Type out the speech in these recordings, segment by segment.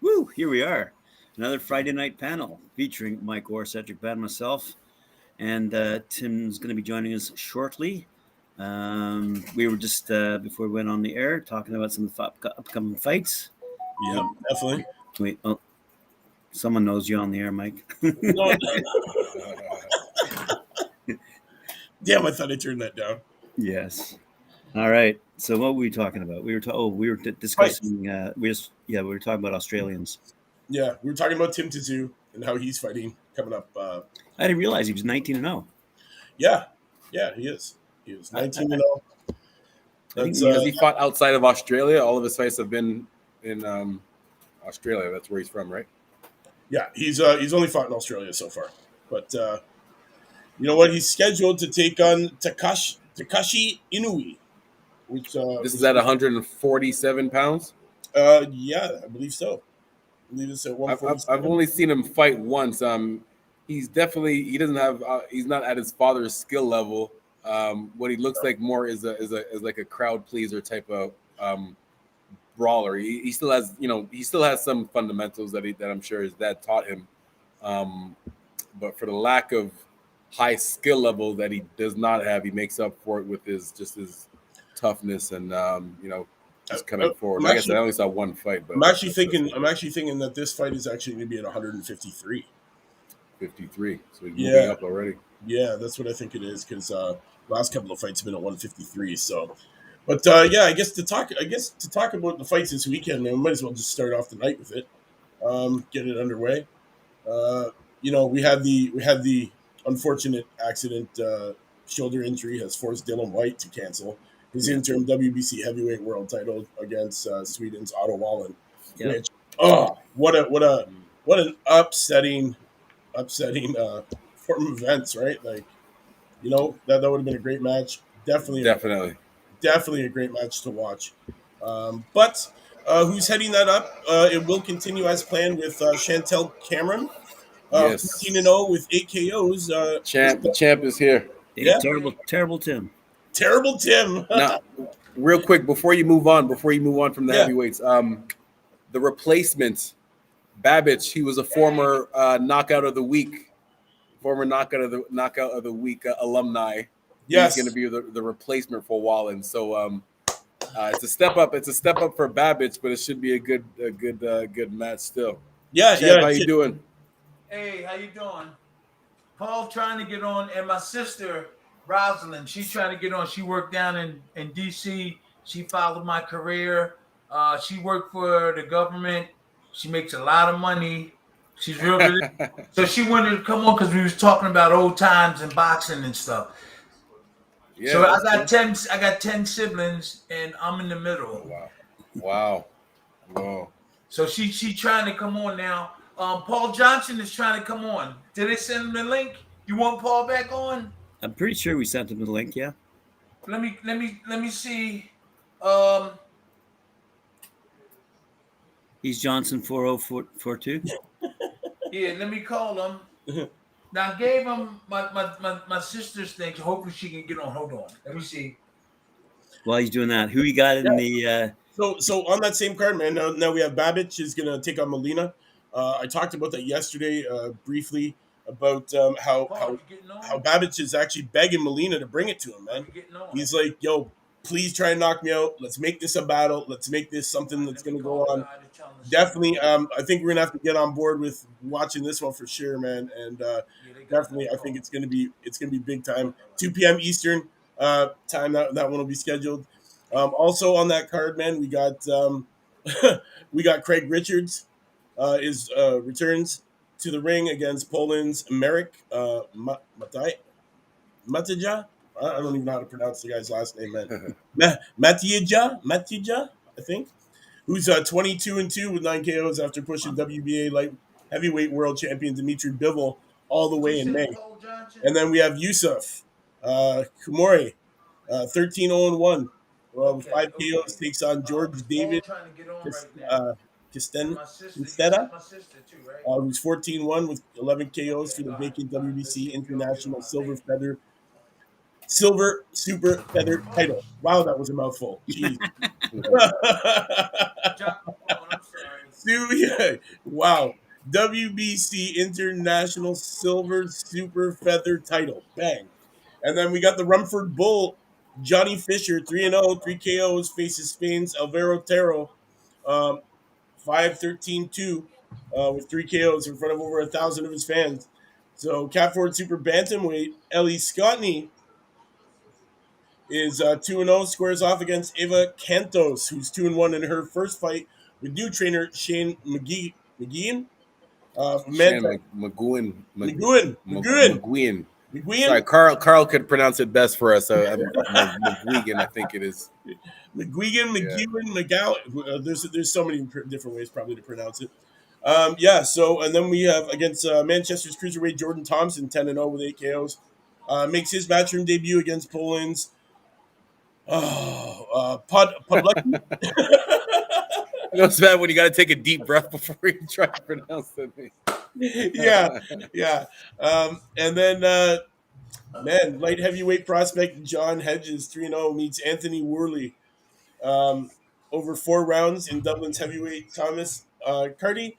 Woo! Here we are. Another Friday night panel featuring Mike Orr, Cedric Bad, myself, and Tim's going to be joining us shortly. We were just, before we went on the air, talking about some of the upcoming fights. Yeah, definitely. Wait, oh, someone knows you on the air, Mike. No. Damn, I thought I turned that down. Yes. All right. So what were we talking about? We were discussing. We were talking about Australians. Yeah, we were talking about Tim Tszyu and how he's fighting coming up. I didn't realize he was 19-0. Yeah, he is. He is 19-0. Has he fought outside of Australia? All of his fights have been in Australia. That's where he's from, right? Yeah, he's only fought in Australia so far. But you know what? He's scheduled to take on Takashi Inoue. This is at 147 pounds? Yeah, I believe so. I believe it's at 147. I've only seen him fight once. He's not at his father's skill level. What he looks like more is like a crowd pleaser type of brawler. He still has some fundamentals that I'm sure his dad taught him. But for the lack of high skill level that he does not have, he makes up for it with his toughness and just coming forward. I only saw one fight, but I'm actually thinking that this fight is actually going to be at 153. 53. So he's moving up already. Yeah, that's what I think it is because last couple of fights have been at 153. So, but I guess to talk about the fights this weekend, man, we might as well just start off the night with it, get it underway. We had the unfortunate accident. Shoulder injury has forced Dylan White to cancel his interim WBC heavyweight world title against Sweden's Otto Wallin. Yep. Which, what an upsetting form of events, right? Like, that would have been a great match. Definitely a great match to watch. But who's heading that up? It will continue as planned with Chantel Cameron. 14-0 with 8 KOs. The champ is here. Yeah. Terrible Tim. Terrible Tim. Now, real quick, before you move on from the heavyweights, the replacement, Babbage, he was a former knockout of the week alumni. Yes. He's going to be the replacement for Wallin. So it's a step up. It's a step up for Babbage, but it should be a good match still. Yeah, Champ, how you doing? Hey, how you doing? Paul trying to get on, and my sister Rosalind, she's trying to get on. She worked down in D.C. She followed my career. She worked for the government. She makes a lot of money. She's real good. So she wanted to come on because we was talking about old times and boxing and stuff. Yeah, so I got 10 siblings, and I'm in the middle. Wow. So she trying to come on now. Paul Johnson is trying to come on. Did they send him the link? You want Paul back on? I'm pretty sure we sent him the link. Yeah. Let me see. He's Johnson 4042. Yeah, let me call him. Now I gave him my sister's thing. So hopefully she can get on. Hold on. Let me see. While he's doing that, who you got in the? So on that same card, man. Now we have Babbage is gonna take on Molina. I talked about that yesterday briefly about how Babbage is actually begging Molina to bring it to him, man. He's like, yo, please try and knock me out. Let's make this a battle. Let's make this something that's going to go on. Definitely, I think we're going to have to get on board with watching this one for sure, man. And definitely, I think it's going to be big time. 2 p.m. Eastern time, that one will be scheduled. Also on that card, man, we got Craig Richards returns to the ring against Poland's Marek Matija. I don't even know how to pronounce the guy's last name, man. Matija, I think, who's 22-2 with 9 KOs after pushing WBA light heavyweight world champion Dmitry Bivol all the way in May. And then we have Yusuf Kumori, 13-0-1. With 5 KOs, takes on George David Cistetta, who's 14-1 with 11 KOs for the vacant WBC International Silver Feather Silver Super Feather title. Wow, that was a mouthful. Jeez. I'm sorry. Yeah. Wow. WBC International Silver Super Feather title. Bang. And then we got the Rumford Bull, Johnny Fisher, 3-0, 3 KOs, faces Spain's Alvaro Taro, um, 5-13-2, with 3 KOs in front of over 1,000 of his fans. So Cat Ford Super Bantamweight, Ellie Scottney is 2-0, squares off against Eva Cantos, who's 2-1 in her first fight with new trainer Shane McGeehan. Shan McGuinn. McGuinn. Sorry, McGuigan, Carl could pronounce it best for us. McGuigan, I think it is. Yeah. McGowan. There's so many different ways probably to pronounce it. So and then we have against Manchester's cruiserweight Jordan Thompson, 10-0 with 8 KOs. Makes his matchroom debut against Poland's Podlucky. You know, it's bad when you got to take a deep breath before you try to pronounce the name. yeah. And then light heavyweight prospect John Hedges, 3-0, meets Anthony Worley over 4 rounds in Dublin's heavyweight Thomas Carty.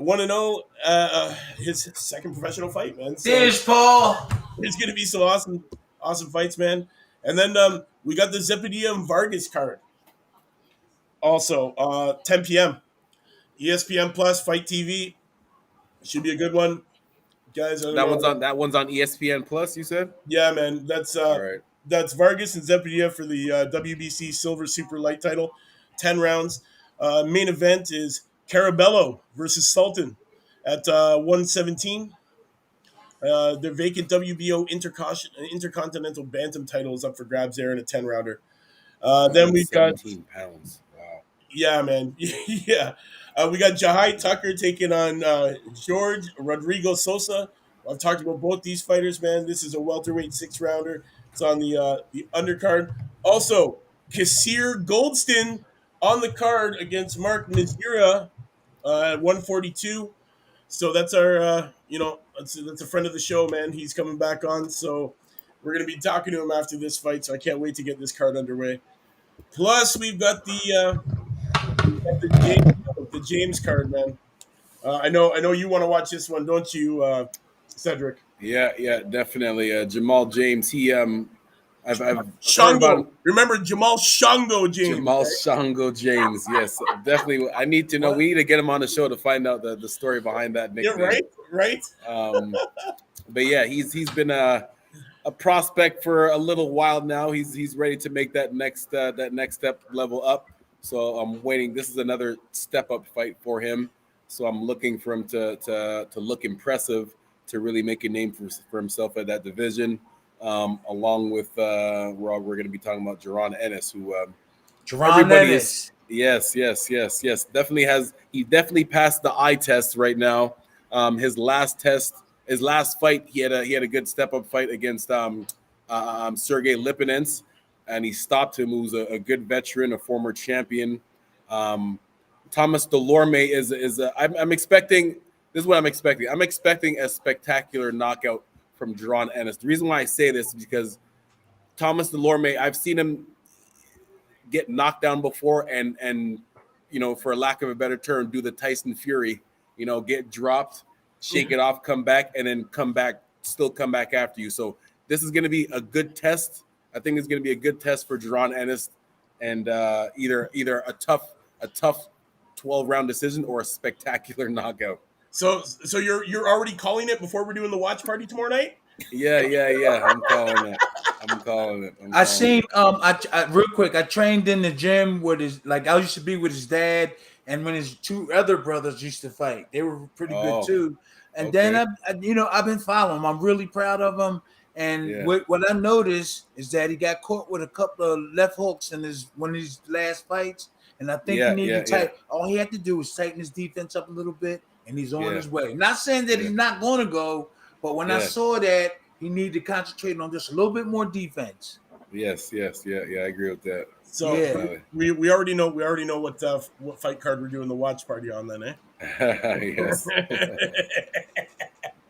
1-0, his second professional fight, man. So Cheers, Paul. it's going to be some awesome fights, man. And then we got the Zepidia and Vargas card. Also, 10 p.m. ESPN Plus, Fight TV. Should be a good one. Guys, I don't know. That one's on ESPN Plus, you said? Yeah, man. That's All right. That's Vargas and Zepidia for the WBC Silver Super Light title. 10 rounds. Main event is Carabello versus Sultan at 117. The vacant WBO Intercontinental Bantam title is up for grabs there in a 10-rounder. Then we've got 17 pounds. Wow. Yeah, man. Yeah. We got Jahai Tucker taking on George Rodrigo Sosa. I've talked about both these fighters, man. This is a welterweight 6-rounder. It's on the undercard. Also, Kassir Goldston on the card against Mark Nazira at 142. So that's our, that's a friend of the show, man. He's coming back on. So we're going to be talking to him after this fight. So I can't wait to get this card underway. Plus, we've got the James card, man. I know you want to watch this one, don't you, Cedric? Yeah, definitely. Jamal James. I've Shango. Remember Jamal Shango James. Jamal Shango James. Yes, definitely. I need to know. We need to get him on the show to find out the story behind that nickname. Yeah, right. But yeah, he's been a prospect for a little while now. He's ready to make that next step level up. So I'm waiting. This is another step up fight for him. So I'm looking for him to look impressive, to really make a name for himself at that division. Along with we're going to be talking about Jaron Ennis, who Jaron Ennis. Yes. He definitely passed the eye test right now. His last fight, he had a good step up fight against Sergey Lipinets, and he stopped him. Who's a good veteran, a former champion. Thomas Delorme I'm expecting. This is what I'm expecting. I'm expecting a spectacular knockout from Jaron Ennis. The reason why I say this is because Thomas Delorme, I've seen him get knocked down before and for lack of a better term, do the Tyson Fury, get dropped, shake it off, come back, and then come back after you. So this is going to be a good test. I think it's going to be a good test for Jaron Ennis, and either a tough 12-round decision or a spectacular knockout. So you're already calling it before we're doing the watch party tomorrow night? Yeah. I'm calling it. I seen I real quick. I trained in the gym with I used to be with his dad, and when his 2 other brothers used to fight, they were pretty good too. And then I've been following him. I'm really proud of him. And what I noticed is that he got caught with a couple of left hooks in one of his last fights, and I think he needed to tighten. All he had to do was tighten his defense up a little bit, and he's on his way. Not saying that he's not going to go, but when I saw that, he needed to concentrate on just a little bit more defense. Yes, I agree with that. So we already know what fight card we're doing the watch party on then, eh? Yes.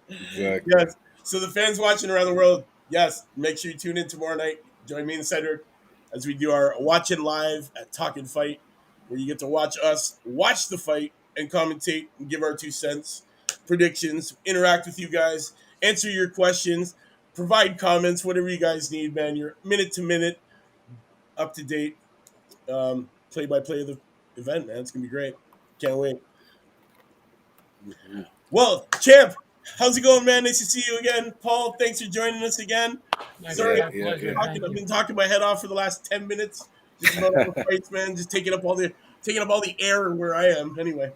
Exactly. Yes. So the fans watching around the world, yes, make sure you tune in tomorrow night. Join me and Cedric as we do our watching live at Talkin Fight, where you get to watch us watch the fight and commentate and give our 2 cents, predictions, interact with you guys, answer your questions, provide comments, whatever you guys need, man. You're minute to minute, up to date, play by play of the event, man. It's gonna be great. Can't wait. Mhm. Well, champ, how's it going, man? Nice to see you again. Paul, thanks for joining us again. My, Sorry, my pleasure. yeah. Thank I've you. been talking my head off for the last 10 minutes, just about all the fights, man. Just taking up all the air where I am. Anyway,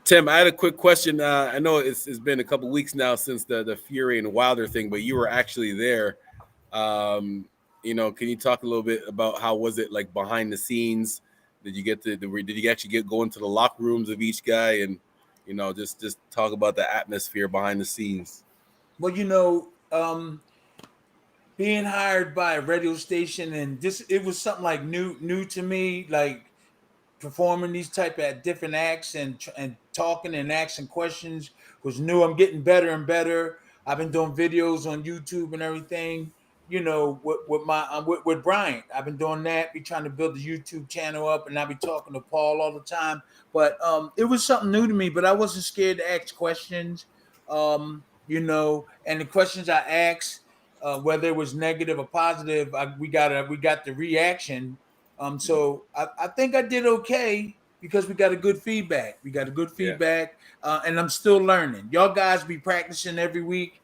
Tim, I had a quick question. I know it's been a couple weeks now since the Fury and Wilder thing, but you were actually there. Can you talk a little bit about how was it like behind the scenes? Did you did you actually get go into the locker rooms of each guy and just talk about the atmosphere behind the scenes? Well, being hired by a radio station, and it was something like new to me, like performing these type of different acts and talking and asking questions was new. I'm getting better and better. I've been doing videos on YouTube and everything. With Bryant, I've been doing that. Be trying to build the YouTube channel up, and I be talking to Paul all the time. But it was something new to me. But I wasn't scared to ask questions. And the questions I asked, whether it was negative or positive, we got the reaction. So I think I did okay because we got a good feedback. Yeah. And I'm still learning. Y'all guys be practicing every week,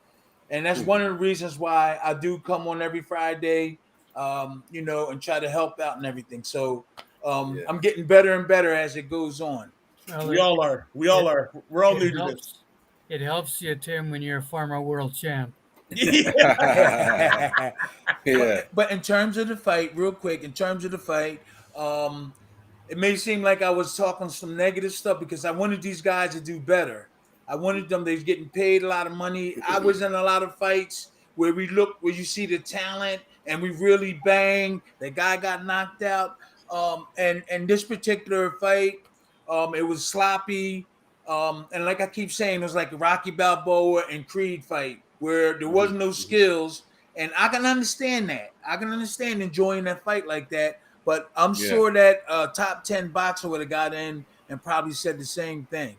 and that's one of the reasons why I do come on every Friday, and try to help out and everything. So Yeah. I'm getting better and better as it goes on. Well, we all are. We all it- are. We're all it new to this. helps. It helps you, Tim, when you're a former world champ. Yeah. Yeah. But in terms of the fight, real quick, um, it may seem like I was talking some negative stuff because I wanted these guys to do better. I wanted them. They're getting paid a lot of money. I was in a lot of fights where where you see the talent and we really bang. The guy got knocked out. And this particular fight, it was sloppy. And like I keep saying, it was like a Rocky Balboa and Creed fight where there was no skills. And I can understand that. I can understand enjoying that fight like that. But I'm Yeah. sure that top 10 boxer would have got in and probably said the same thing.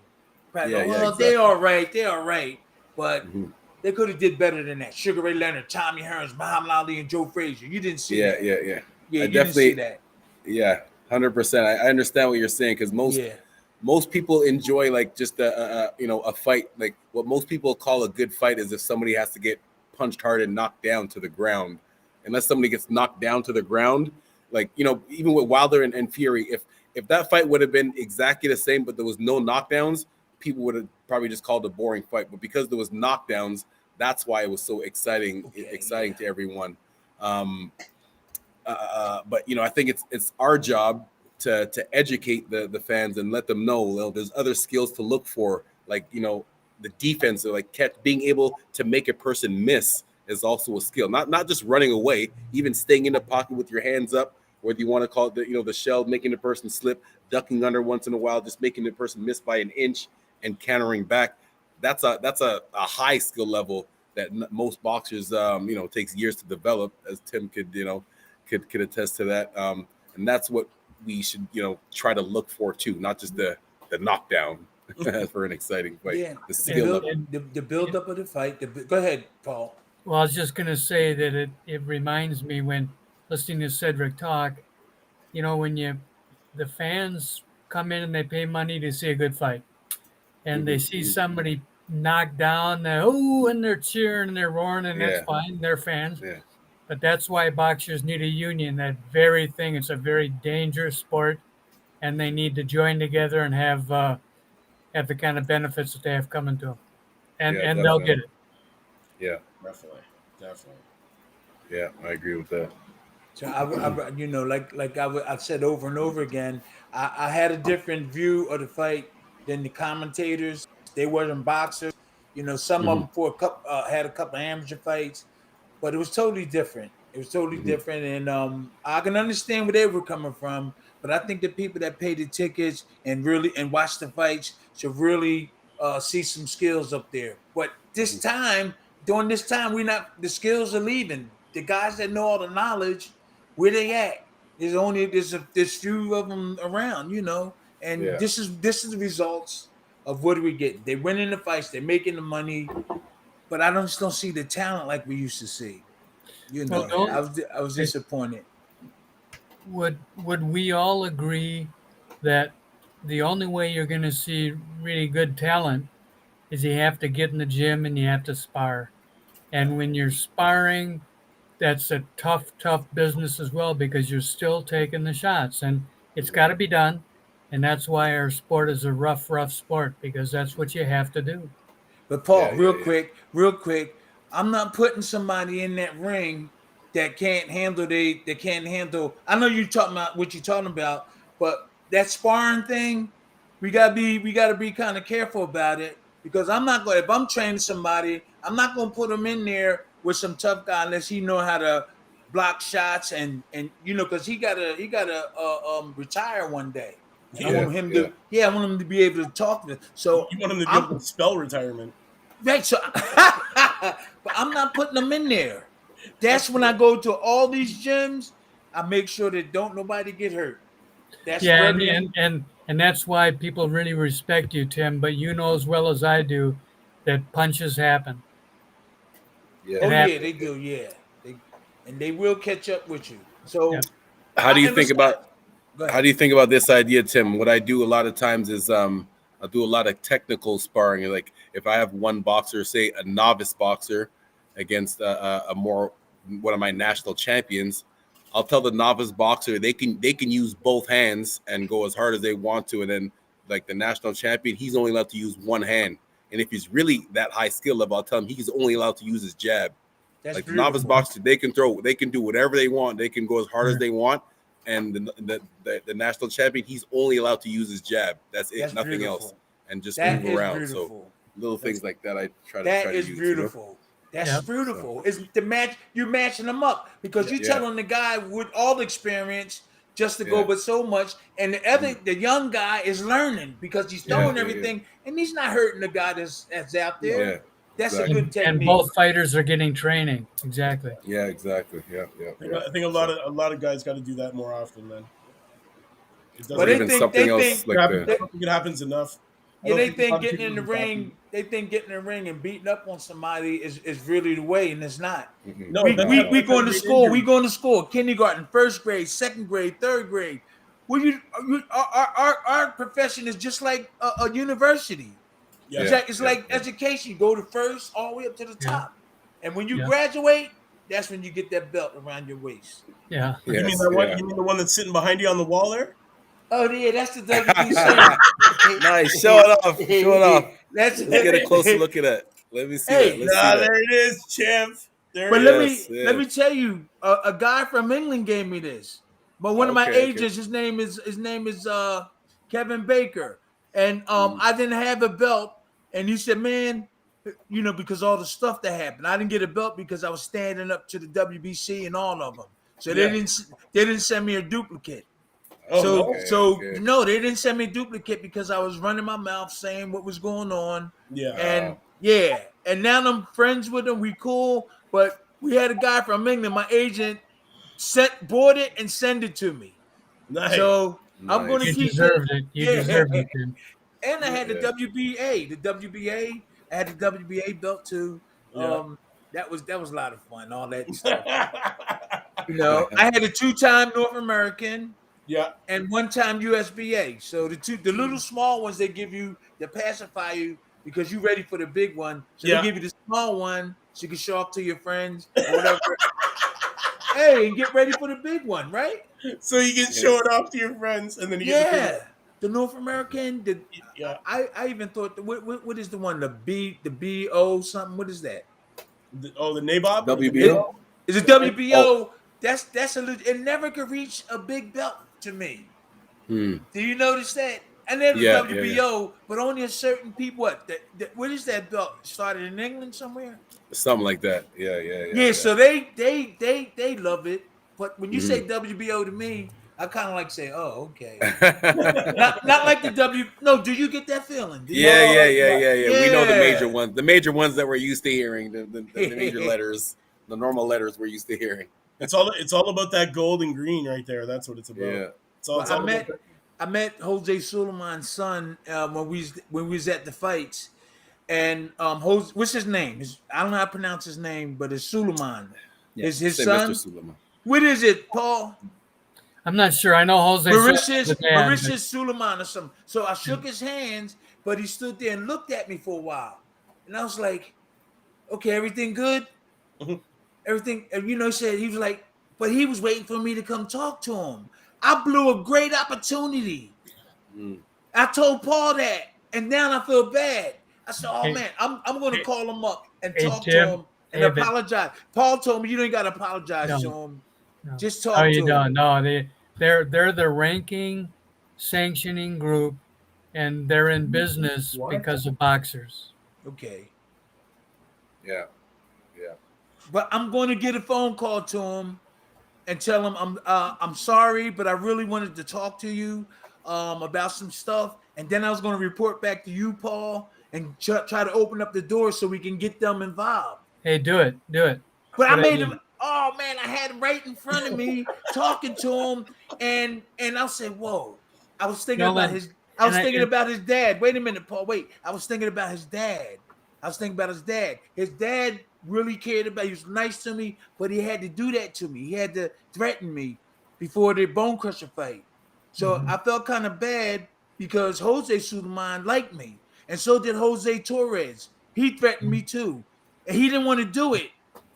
Probably, Yeah, well, exactly. they all right. They all right. But Mhm. they could have did better than that. Sugar Ray Leonard, Tommy Hearns, Muhammad Ali, and Joe Frazier. You didn't see Yeah, that. yeah. Yeah, I you didn't see definitely, that. yeah, 100%. I understand what you're saying because Yeah. most people enjoy like just a fight. Like what most people call a good fight is if somebody has to get punched hard and knocked down to the ground. Unless somebody gets knocked down to the ground, like even with Wilder and Fury, if that fight would have been exactly the same, but there was no knockdowns, people would have probably just called it a boring fight. But because there was knockdowns, that's why it was so exciting Okay, to everyone. Um, but I think it's our job to educate the fans and let them know, there's other skills to look for, like the defense, or like being able to make a person miss is also a skill. Not just running away, even staying in the pocket with your hands up, whether you want to call it the shell, making the person slip, ducking under once in a while, just making the person miss by an inch and countering back. That's a high skill level that most boxers takes years to develop, as Tim could attest to that. And that's what we should try to look for too, not just the knockdown for an exciting fight. yeah. The The skill build, level. the build up of the fight. Go ahead, Paul. Well, I was just going to say that it reminds me when listening to Cedric talk, when the fans come in and they pay money to see a good fight and they see somebody knocked down, and they're cheering and they're roaring, and that's Yeah. fine. They're fans. Yeah. But that's why boxers need a union, that very thing. It's a very dangerous sport, and they need to join together and have the kind of benefits that they have coming to them. And Yeah, and they'll get definitely. it. Yeah. Definitely. Yeah, I agree with that. So I've said over and over again, I had a different view of the fight than the commentators. They weren't boxers. Some of them had a couple of amateur fights, but it was totally different. It was totally different, and I can understand where they were coming from. But I think the people that paid the tickets and really watched the fights should really see some skills up there. But during this time, the skills are leaving. The guys that know all the knowledge, where they at? There's few of them around, and Yeah. this is the results of what do we get? They winning the fights, they're making the money, but I just don't see the talent like we used to see. Well, don't- I was disappointed. would we all agree that the only way you're going to see really good talent is you have to get in the gym and you have to spar. And when you're sparring, that's a tough business as well because you're still taking the shots and it's got to be done. And that's why our sport is a rough sport because that's what you have to do. But Paul, Yeah, real quick, I'm not putting somebody in that ring that can't handle I know you're talking about what you're talking about, but that sparring thing, we gotta be kind of careful about it because if I'm training somebody, I'm not gonna put him in there with some tough guy unless he know how to block shots and because he gotta retire one day. And I want him to be able to talk to. So You want him to be able to spell retirement. right. So, but I'm not putting them in there. That's when I go to all these gyms. I make sure that don't nobody get hurt. That's and that's why people really respect you, Tim. But you know as well as I do that punches happen. Yeah. Oh It yeah, they do. Yeah, they will catch up with you. So Yeah. How do you think about Go ahead. How do you think about this idea, Tim? What I do a lot of times is I do a lot of technical sparring. Like if I have one boxer, say a novice boxer, against one of my national champions, I'll tell the novice boxer they can use both hands and go as hard as they want to, and then like the national champion, he's only allowed to use one hand. And if he's really that high skill level, I'll tell him he's only allowed to use his jab. That's like the beautiful. novice boxer, they can do whatever they want. They can go as hard as they want. And the national champion, he's only allowed to use his jab. That's it, nothing beautiful. else, and just That move is around. beautiful. So little things like that, I try That to is use. beautiful. That's Yeah. beautiful. It's the match. You're matching them up because you're telling the guy with all the experience just to go with so much, and the young guy is learning because he's throwing everything, and he's not hurting the guy that's out there. Yeah, That's exactly. a good technique. And both fighters are getting training. Exactly. Yeah, exactly. Yeah. I think a lot of guys got to do that more often, man. But they even think something they else think like I the, don't think it happens enough. yeah, they think getting in the ring. They think getting in the ring and beating up on somebody is really the way, and it's not. No, we that's going to great school. injury. We going to school. Kindergarten, first grade, second grade, third grade. Our profession is just like a university. Yeah. It's like education. You go to first all the way up to the top, and when you Yeah. graduate, that's when you get that belt around your waist. Yeah. You mean Yes, that one? yeah. You mean the one that's sitting behind you on the wall there? Oh yeah, that's the WBC. Nice, show it off. Show it off. Let's Let's get a closer look at it. Let me see Hey, that. Let's see Ah, that. there it is, champ. There But it is. let me tell you, a guy from England gave me this. But one of my Okay. agents, his name is Kevin Baker, and I didn't have a belt, and he said, "Man, because all the stuff that happened, I didn't get a belt because I was standing up to the WBC and all of them. So Yeah. they didn't send me a duplicate. Oh, No, they didn't send me a duplicate because I was running my mouth saying what was going on. yeah. And now I'm friends with him. We cool, but we had a guy from England. My agent bought it and sent it to me. Nice. So I'm going to You keep deserved it. You deserved it, Tim. And I had the Yeah. WBA. I had the WBA belt too. Yeah. That was a lot of fun. All that stuff. I had a 2-time North American. Yeah. And 1-time USBA. So the little small ones they give you to pacify you because you're ready for the big one. So they give you the small one so you can show off to your friends or whatever. Hey, and get ready for the big one, right? So you can show it off to your friends, and then you get the North American. I even thought what is the one? The BO something. What is that? the Nabob. WBO? Is it WBO? That's it never could reach a big belt to me. Do you notice that? And then WBO, but only a certain people. What is that belt? Started in England somewhere? Something like that. Yeah. So they love it. But when you say WBO to me, I kind of like say, "Oh, okay." Not like the W. No, do you get that feeling? Do you? Yeah. We know the major Yeah. ones. The major ones that we're used to hearing. The major letters. The normal letters we're used to hearing. It's all about that gold and green right there. That's what it's about. Yeah. Well, It's all about that. I met Jose Suleiman's son when we was at the fights, and Jose, what's his name? I don't know how to pronounce his name, but it's Suleiman. Yeah. Is his Say son? Mr. Suleiman. What is it, Paul? I'm not sure. I know Jose. Mauritius Suleiman or something. So I shook his hands, but he stood there and looked at me for a while, and I was like, "Okay, everything good." Everything, and he said he was like, but he was waiting for me to come talk to him. I blew a great opportunity. I told Paul that, and now I feel bad. I said, "Oh man, I'm going to call him up and talk to him and apologize." Paul told me you don't got to apologize to him. No. Just talk to him. No, they're the ranking sanctioning group, and they're in business because of boxers. Okay. Yeah. But I'm going to get a phone call to him and tell him I'm sorry, but I really wanted to talk to you about some stuff, and then I was going to report back to you, Paul, and try to open up the door so we can get them involved. Hey, do it. But I made him. Oh man, I had him right in front of me, talking to him, and I said, "Whoa!" I was thinking about his. I was thinking about his dad. Wait a minute, Paul. Wait, I was thinking about his dad. His dad really cared about. He was nice to me, but he had to do that to me. He had to threaten me before the Bone Crusher fight. So I felt kind of bad because Jose Suleiman liked me, and so did Jose Torres. He threatened me too, and he didn't want to do it.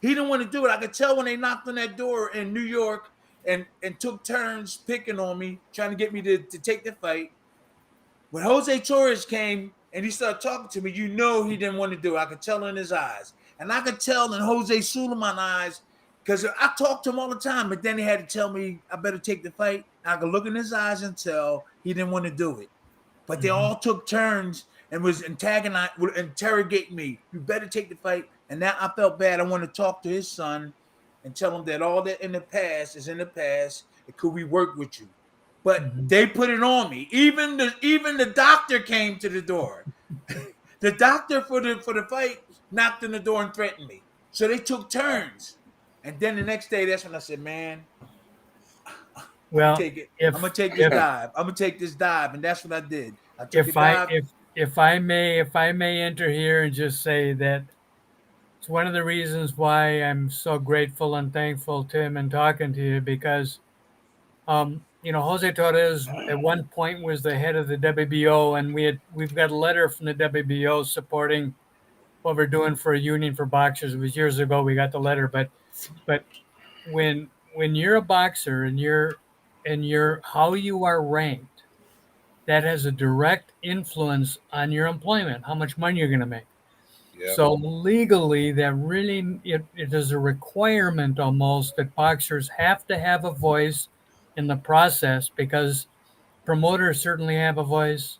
I could tell when they knocked on that door in New York and took turns picking on me, trying to get me to take the fight. When Jose Torres came and he started talking to me, he didn't want to do it. I could tell in his eyes. And I could tell in Jose Suleiman's eyes, because I talked to him all the time, but then he had to tell me I better take the fight. And I could look in his eyes and tell he didn't want to do it. But they all took turns and was interrogating me. You better take the fight. And now I felt bad. I want to talk to his son and tell him that all that in the past is in the past. And could we work with you? But they put it on me. Even the doctor came to the door. The doctor for the fight knocked on the door and threatened me. So they took turns. And then the next day, that's when I said, "Man, Well, I'm gonna take this dive. I'm gonna take this dive," and that's what I did. I took if I may enter here and just say that it's one of the reasons why I'm so grateful and thankful, Tim, and talking to you, because Jose Torres at one point was the head of the WBO, and we've got a letter from the WBO supporting what we're doing for a union for boxers. It was years ago we got the letter, but when you're a boxer and you're how you are ranked, that has a direct influence on your employment, how much money you're going to make. Yeah. So legally, that really it is a requirement almost that boxers have to have a voice in the process, because promoters certainly have a voice,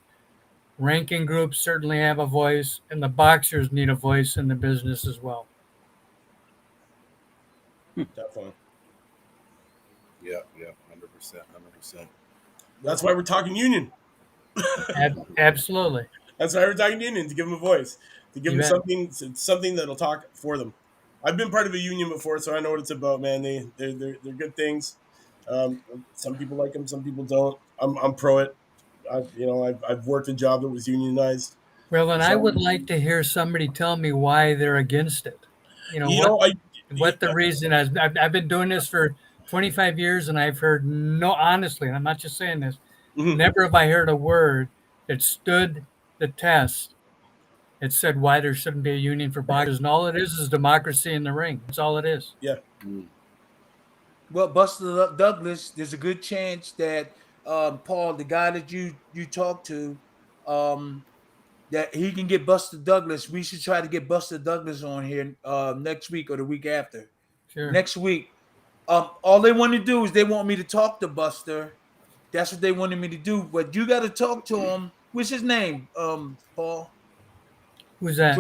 ranking groups certainly have a voice, and the boxers need a voice in the business as well. Definitely. Yeah, 100%. That's why we're talking union. Absolutely. That's why we're talking union, to give them a voice, to give them something that'll talk for them. I've been part of a union before, so I know what it's about, man. They're good things. Some people like them, some people don't. I'm pro it. I've worked a job that was unionized. Well, then I would like to hear somebody tell me why they're against it. What the reason is. I've been doing this for 25 years, and I've heard honestly, and I'm not just saying this, never have I heard a word that stood the test. It said why there shouldn't be a union for boxers, and all it is democracy in the ring. That's all it is. Yeah. Well, Buster Douglas, there's a good chance that Paul, the guy that you talked to, that he can get Buster Douglas. We should try to get Buster Douglas on here next week or the week after. Sure. Next week. All they want to do is they want me to talk to Buster. That's what they wanted me to do. But you got to talk to him. What's his name, Paul? Who's that?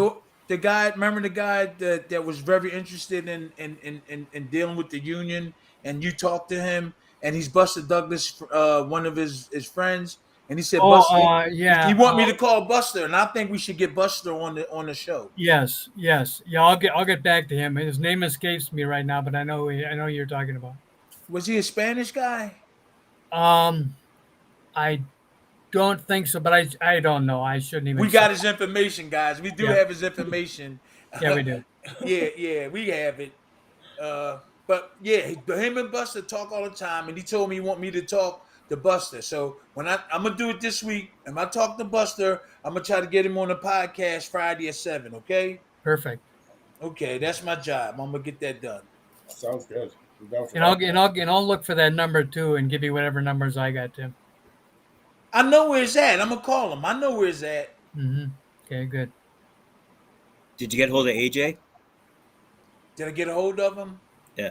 The guy. Remember the guy that was very interested in dealing with the union, and you talked to him, and he's Buster Douglas, one of his friends, and he said, Oh, Buster, yeah. he want me to call Buster, and I think we should get Buster on the show. Yes. Yeah. I'll get back to him. His name escapes me right now, but I know who you're talking about. Was he a Spanish guy? I don't think so, but I don't know. I shouldn't even. We got his information, guys. We do Yeah. have his information. Yeah, we do. yeah, we have it. But yeah, him and Buster talk all the time, and he told me he want me to talk to Buster. So when I'm gonna do it this week, and I talk to Buster, I'm gonna try to get him on the podcast Friday at 7. Okay. Perfect. Okay, that's my job. I'm gonna get that done. Sounds good. I'm down for And that. I'll look for that number too and give you whatever numbers I got, Tim. I know where it's at. I'm gonna call him. I know where it's at. Mm-hmm. Okay, good. Did you get hold of AJ? Did I get a hold of him? Yeah.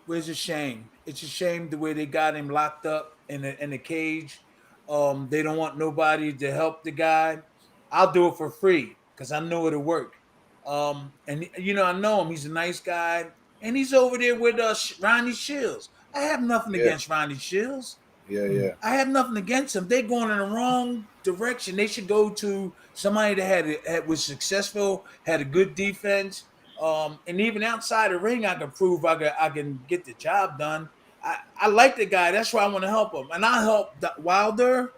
Well, it's a shame. It's a shame the way they got him locked up in a cage. They don't want nobody to help the guy. I'll do it for free because I know it'll work. And I know him. He's a nice guy, and he's over there with Ronnie Shields. I have nothing against Ronnie Shields. Yeah. I have nothing against them. They're going in the wrong direction. They should go to somebody that was successful, had a good defense, and even outside the ring, I can prove I can get the job done. I like the guy. That's why I want to help him, and I help Wilder.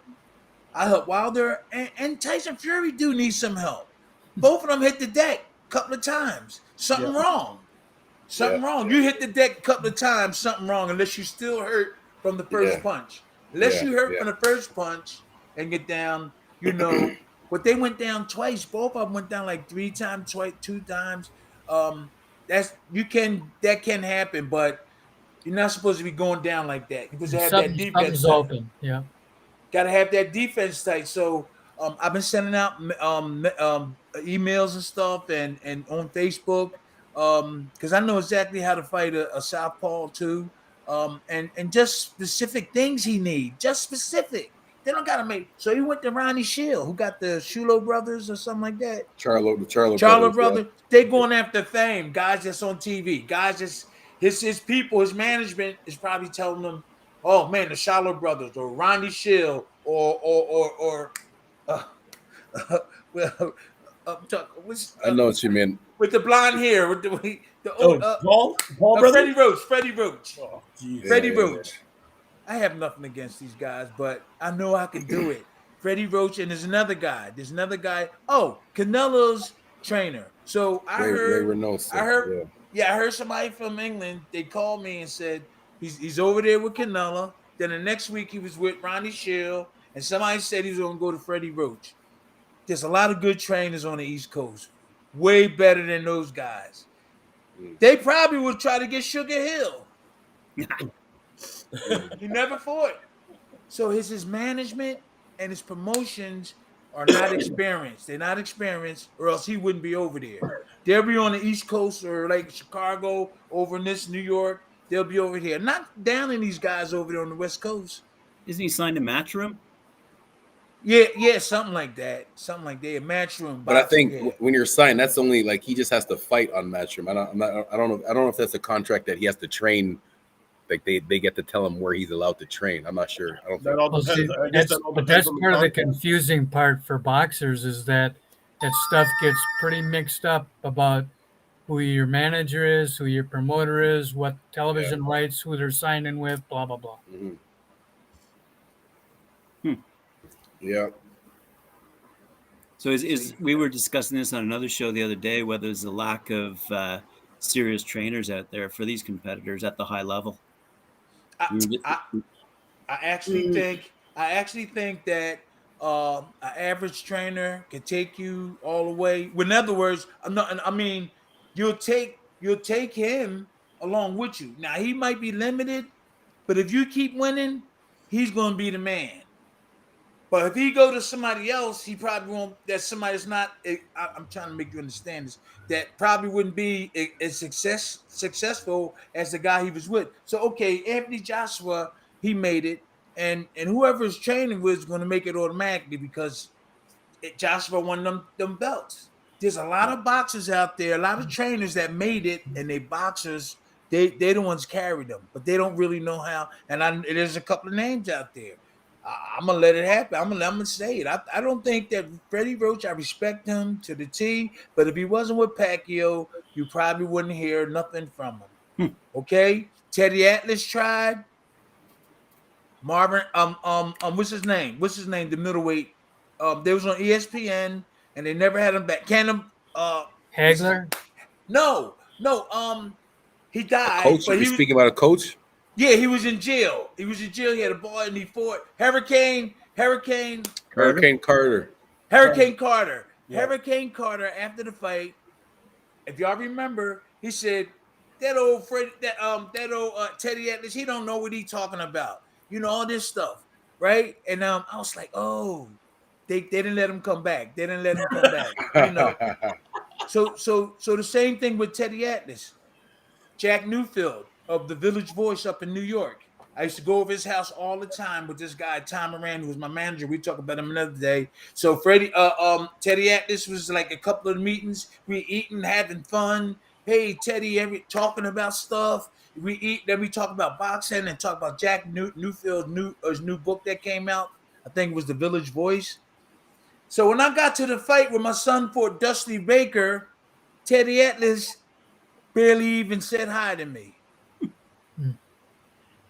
And Tyson Fury do need some help. Both of them hit the deck a couple of times. Something wrong. Something wrong. You hit the deck a couple of times. Something wrong. Unless you still hurt from the first punch. Unless you hurt from the first punch and get down, but they went down twice. Both of them went down like 3 times, twice, 2 times. That can happen, but you're not supposed to be going down like that. You're supposed to have that defense. Something's open. Yeah. Got to have that defense tight. So I've been sending out emails and stuff and on Facebook because I know exactly how to fight a southpaw too. And just specific things he needs. Just specific. They don't got to make. So he went to Ronnie Shield, who got the Shulo brothers or something like that. Charlo brothers. They going after fame. Guys that's on TV. Guys that's his people, his management is probably telling them, oh man, the Charlo brothers or Ronnie Shield or I know what you mean. With the blonde hair, with Paul brother? Freddie Roach. Oh, geez. Freddie Roach. I have nothing against these guys, but I know I can do it. Freddie Roach, and there's another guy. Oh, Canelo's trainer. So I heard somebody from England. They called me and said he's over there with Canelo. Then the next week he was with Ronnie Shield, and somebody said he was going to go to Freddie Roach. There's a lot of good trainers on the East Coast, way better than those guys. They probably would try to get Sugar Hill. He never fought. So his management and his promotions are not experienced. They're not experienced, or else he wouldn't be over there. They'll be on the East Coast or like Chicago, over in this New York. They'll be over here. Not down in these guys over there on the West Coast. Isn't he signed to Matchroom? Yeah, something like that. Something like that. Matchroom. But I think when you're signed, that's only like he just has to fight on Matchroom. I don't know if that's a contract that he has to train. Like they get to tell him where he's allowed to train. I'm not sure. I don't think. That all depends. That's part of the confusing part for boxers is that stuff gets pretty mixed up about who your manager is, who your promoter is, what television rights, who they're signing with, blah blah blah. Mm-hmm. Yeah. So we were discussing this on another show the other day, whether there's a lack of serious trainers out there for these competitors at the high level. I actually think that an average trainer can take you all the way. In other words, you'll take him along with you. Now he might be limited, but if you keep winning, he's going to be the man. But if he go to somebody else, he probably won't. That somebody that's not. I'm trying to make you understand this. That probably wouldn't be as successful as the guy he was with. So okay, Anthony Joshua, he made it, and whoever is training with is going to make it automatically because Joshua won them belts. There's a lot of boxers out there, a lot of trainers that made it, and they boxers They the ones carry them, but they don't really know how. And there's a couple of names out there. I'm gonna let it happen. I'm gonna say it. I don't think that Freddie Roach. I respect him to the T, but if he wasn't with Pacquiao, you probably wouldn't hear nothing from him. Okay, Teddy Atlas tried. Marvin, what's his name? What's his name? The middleweight. They was on ESPN, and they never had him back. Hagler? No. He A died, coach? but Are we speaking about a coach? yeah, he was in jail. He was in jail. He had a ball and he fought Hurricane Carter. Carter. Yeah. Hurricane Carter. After the fight, if y'all remember, he said that old Teddy Atlas. He don't know what he talking about. You know all this stuff, right? And I was like, oh, they didn't let him come back. They didn't let him come back. You know. So the same thing with Teddy Atlas. Jack Newfield of the Village Voice up in New York. I used to go over his house all the time with this guy, Tom Moran, who was my manager. We talk about him another day. So Teddy Atlas was like a couple of meetings. We eating, having fun. Hey, Teddy, talking about stuff. We eat, then we talk about boxing and talk about Jack Newfield's his new book that came out. I think it was The Village Voice. So when I got to the fight with my son fought Dusty Baker, Teddy Atlas barely even said hi to me.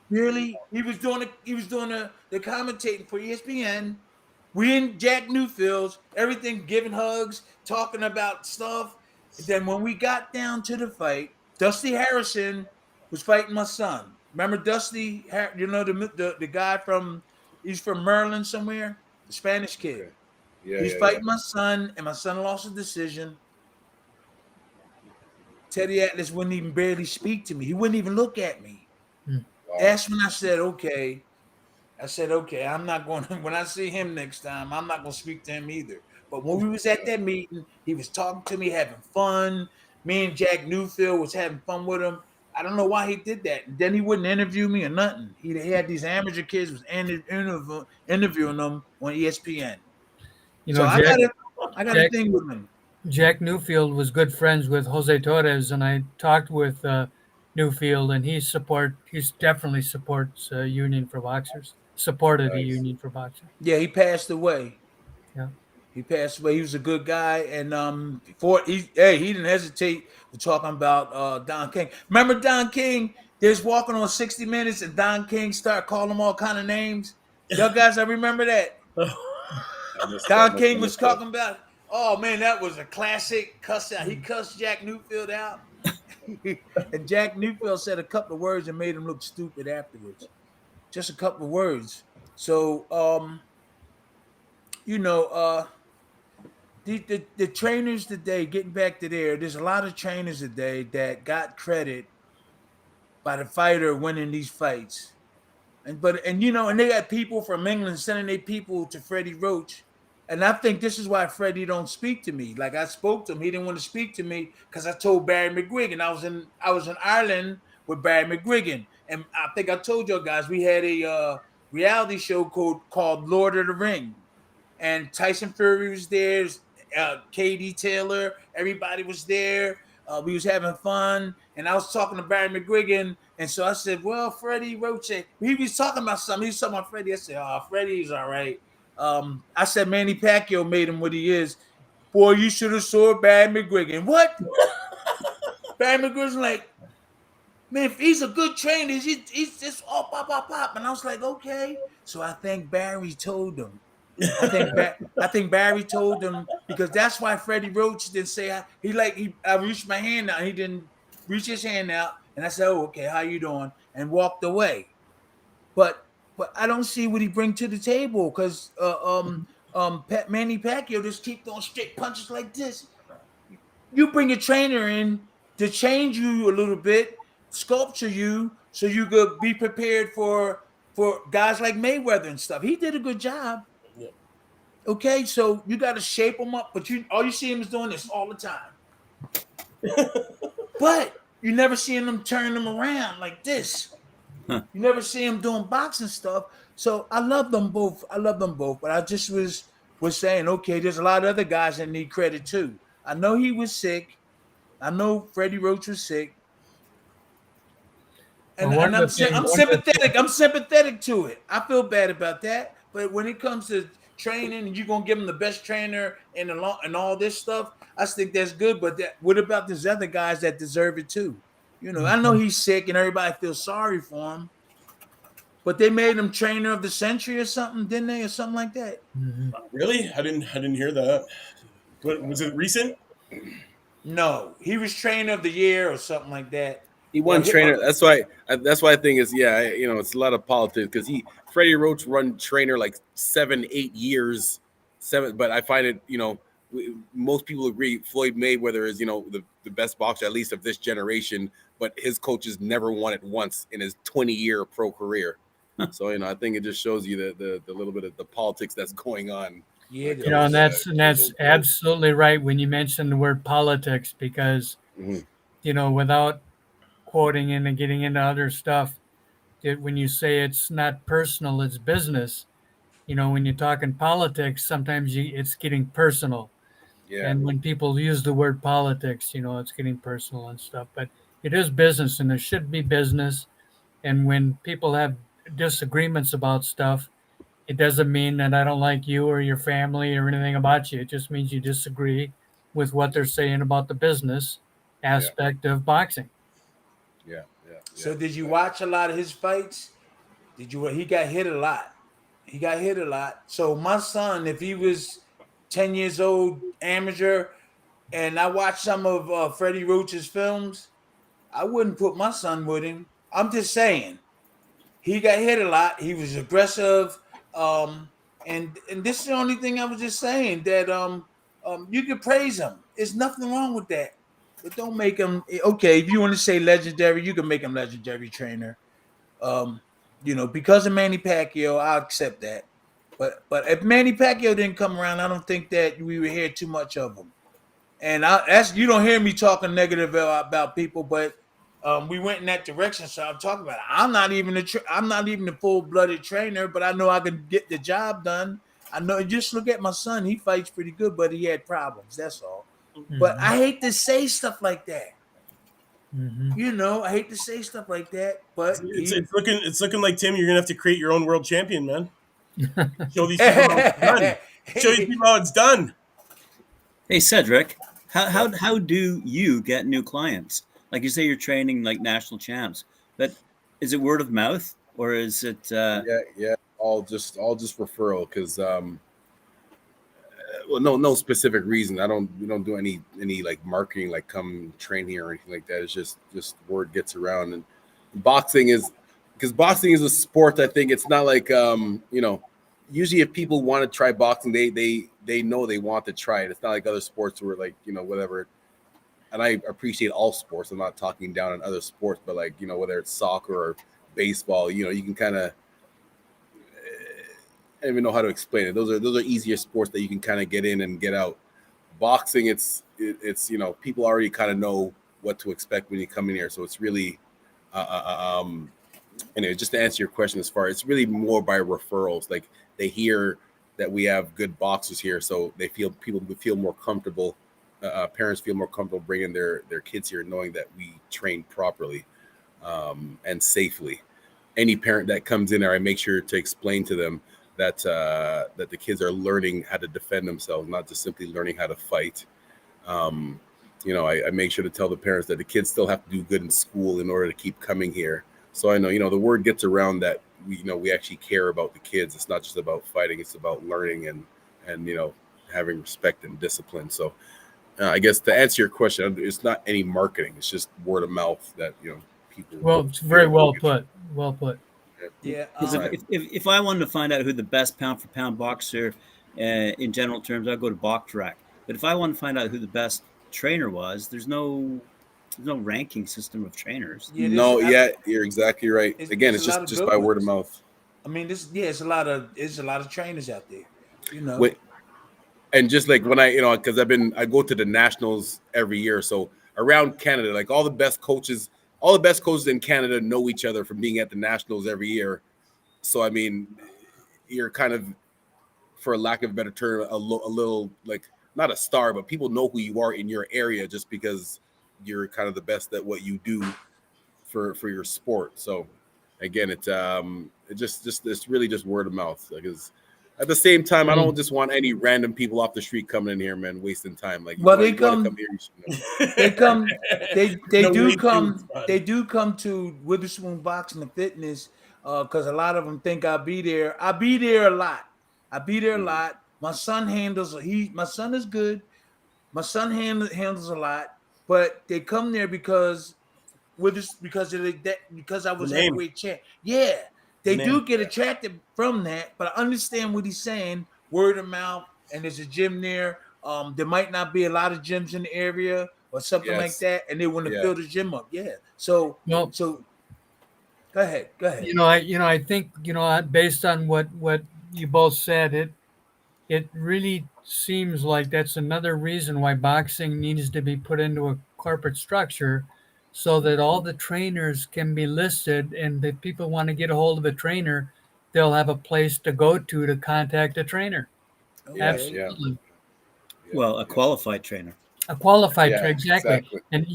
Really? He was doing the commentating for ESPN. We in Jack Newfield's, everything giving hugs, talking about stuff. And then when we got down to the fight, Dusty Harrison was fighting my son. Remember Dusty? You know the guy he's from Maryland somewhere, the Spanish kid. Okay. Yeah, He's fighting my son, and my son lost a decision. Teddy Atlas wouldn't even barely speak to me. He wouldn't even look at me. Wow. That's when I said, okay. I'm not going to, when I see him next time, I'm not going to speak to him either. But when we was at that meeting, he was talking to me, having fun. Me and Jack Newfield was having fun with him. I don't know why he did that. And then he wouldn't interview me or nothing. He had these amateur kids was interviewing them on ESPN. You So know, I got a thing with him. Jack Newfield was good friends with Jose Torres, and I talked with Newfield, and he definitely supports a union for boxers. Supported a union for boxers. Yeah, he passed away. Yeah. He passed away. He was a good guy, and he didn't hesitate to talking about Don King. Remember Don King? They was walking on 60 Minutes, and Don King started calling him all kind of names. Y'all guys, I remember that. Don King was talking about. Oh man, that was a classic cuss out. He cussed Jack Newfield out, and Jack Newfield said a couple of words and made him look stupid afterwards. Just a couple of words. So, the trainers today, getting back to there's a lot of trainers today that got credit by the fighter winning these fights. And they got people from England sending their people to Freddie Roach. And I think this is why Freddie don't speak to me. Like I spoke to him, he didn't want to speak to me because I told Barry McGuigan. I was in Ireland with Barry McGuigan, and I think I told y'all guys we had a reality show called Lord of the Ring, and Tyson Fury was there, KD Taylor, everybody was there. We was having fun, and I was talking to Barry McGuigan, and so I said, "Well, Freddie Roach, he was talking about something. He was talking about Freddie." I said, "Oh, Freddie's all right." I said, Manny Pacquiao made him what he is. Boy, you should have saw Barry McGuigan. What? Barry McGuigan's like, man, if he's a good trainer, he's just all pop. And I was like, okay. So I think Barry told him. I think Barry told him because that's why Freddie Roach didn't say I reached my hand out. He didn't reach his hand out, and I said, "Oh, okay, how you doing?" and walked away. But I don't see what he bring to the table because Manny Pacquiao just keep throwing straight punches like this. You bring a trainer in to change you a little bit, sculpture you so you could be prepared for guys like Mayweather and stuff. He did a good job. Yeah. Okay, so you got to shape him up, but all you see him is doing this all the time. But you never see him turn them around like this. You never see him doing boxing stuff. So I love them both. But I just was saying, okay, there's a lot of other guys that need credit too. I know he was sick. I know Freddie Roach was sick. And, Well, one and of I'm the things, I'm sympathetic. I'm sympathetic to it. I feel bad about that. But when it comes to training, and you're gonna give them the best trainer and and all this stuff, I think that's good. But what about these other guys that deserve it too? I know he's sick and everybody feels sorry for him, but they made him trainer of the century or something, didn't they, or something like that? Mhm. Really? I didn't hear that. What was it recent? No, he was trainer of the year or something like that. He Or won trainer. That's why. That's why I think is it's a lot of politics because Freddie Roach run trainer like 7-8 years, seven. But I find it most people agree Floyd Mayweather is the best boxer at least of this generation, but his coaches never won it once in his 20-year pro career. So I think it just shows you the little bit of the politics that's going on. Yeah, You know, and that's absolutely right when you mention the word politics, because without quoting and getting into other stuff, when you say it's not personal, it's business. When you're talking politics, sometimes it's getting personal. Yeah. And when people use the word politics, it's getting personal and stuff. But it is business, and it should be business. And when people have disagreements about stuff, it doesn't mean that I don't like you or your family or anything about you. It just means you disagree with what they're saying about the business aspect of boxing. Yeah. So did you watch a lot of his fights? Did you? He got hit a lot. He got hit a lot. So my son, if he was 10 years old, amateur, and I watched some of Freddie Roach's films, I wouldn't put my son with him. I'm just saying. He got hit a lot. He was aggressive. And this is the only thing I was just saying, that you can praise him. There's nothing wrong with that. But don't make him okay. If you want to say legendary, you can make him legendary trainer. Because of Manny Pacquiao, I'll accept that. But if Manny Pacquiao didn't come around, I don't think that we would hear too much of him. And you don't hear me talking negative about people, but we went in that direction. So I'm talking about it. I'm not even a full-blooded trainer, but I know I can get the job done. I know. Just look at my son; he fights pretty good, but he had problems. That's all. But I hate to say stuff like that. I hate to say stuff like that, but It's looking like, Tim, you're gonna have to create your own world champion, man. Show these people how it's done. Show these people how it's done. Hey, Cedric, how do you get new clients? Like you say, you're training like national champs, but is it word of mouth or is it? Yeah. All just referral because no specific reason. We don't do any like marketing, like come train here or anything like that. It's just word gets around. And boxing is, because boxing is a sport. I think it's not like usually if people want to try boxing, they know they want to try it. It's not like other sports where like whatever. And I appreciate all sports. I'm not talking down on other sports, but like whether it's soccer or baseball, you can kind of, I don't even know how to explain it. Those are easier sports that you can kind of get in and get out. Boxing, it's people already kind of know what to expect when you come in here, so it's really anyway, just to answer your question, it's really more by referrals. Like they hear that we have good boxers here, so people feel more comfortable. Parents feel more comfortable bringing their kids here, knowing that we train properly and safely. Any parent that comes in there, I make sure to explain to them that the kids are learning how to defend themselves, not just simply learning how to fight. I make sure to tell the parents that the kids still have to do good in school in order to keep coming here. So I know, the word gets around that we actually care about the kids. It's not just about fighting; it's about learning and having respect and discipline. So I guess to answer your question, it's not any marketing; it's just word of mouth that people. Well, it's very well put. Well put. Yeah. Because if I wanted to find out who the best pound for pound boxer in general terms, I'd go to BoxRec. But if I want to find out who the best trainer was, there's no ranking system of trainers. Yeah, you're exactly right. Again, it's just by word of mouth. I mean, it's a lot of trainers out there. And just like when because I go to the nationals every year, so around Canada, like all the best coaches in Canada know each other from being at the nationals every year. So I mean, you're kind of, for lack of a better term, a little like not a star, but people know who you are in your area just because you're kind of the best at what you do for your sport. So again, it just it's really just word of mouth. Because at the same time, I don't just want any random people off the street coming in here, man, wasting time. Like, Well, you want to come here, you should know. They come. They No do way come. too fun. They do come to Witherspoon Boxing and Fitness because a lot of them think I'll be there. I be there a lot. I be there a lot. My son handles. My son is good. My son handles a lot, but they come there because because I was The name. heavyweight champ. Yeah, they The do name, get yeah. attracted from that, but I understand what he's saying. Word of mouth, and there's a gym there. There might not be a lot of gyms in the area or something like Yes. that, and they want to Yeah. fill the gym up. Yeah. So Well, go ahead. Go ahead. I think, based on what you both said, it really seems like that's another reason why boxing needs to be put into a corporate structure so that all the trainers can be listed, and if people want to get a hold of a trainer, they'll have a place to go to contact a trainer. Okay. Absolutely. Well, a qualified trainer. A qualified Yeah, trainer, exactly. exactly. And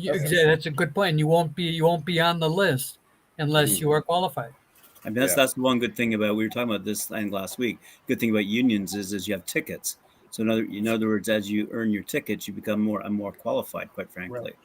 that's a good point. And you won't be on the list unless you are qualified. I mean, that's the one good thing about, we were talking about this thing last week. Good thing about unions is you have tickets. So in other words, as you earn your tickets, you become more qualified, quite frankly. Right.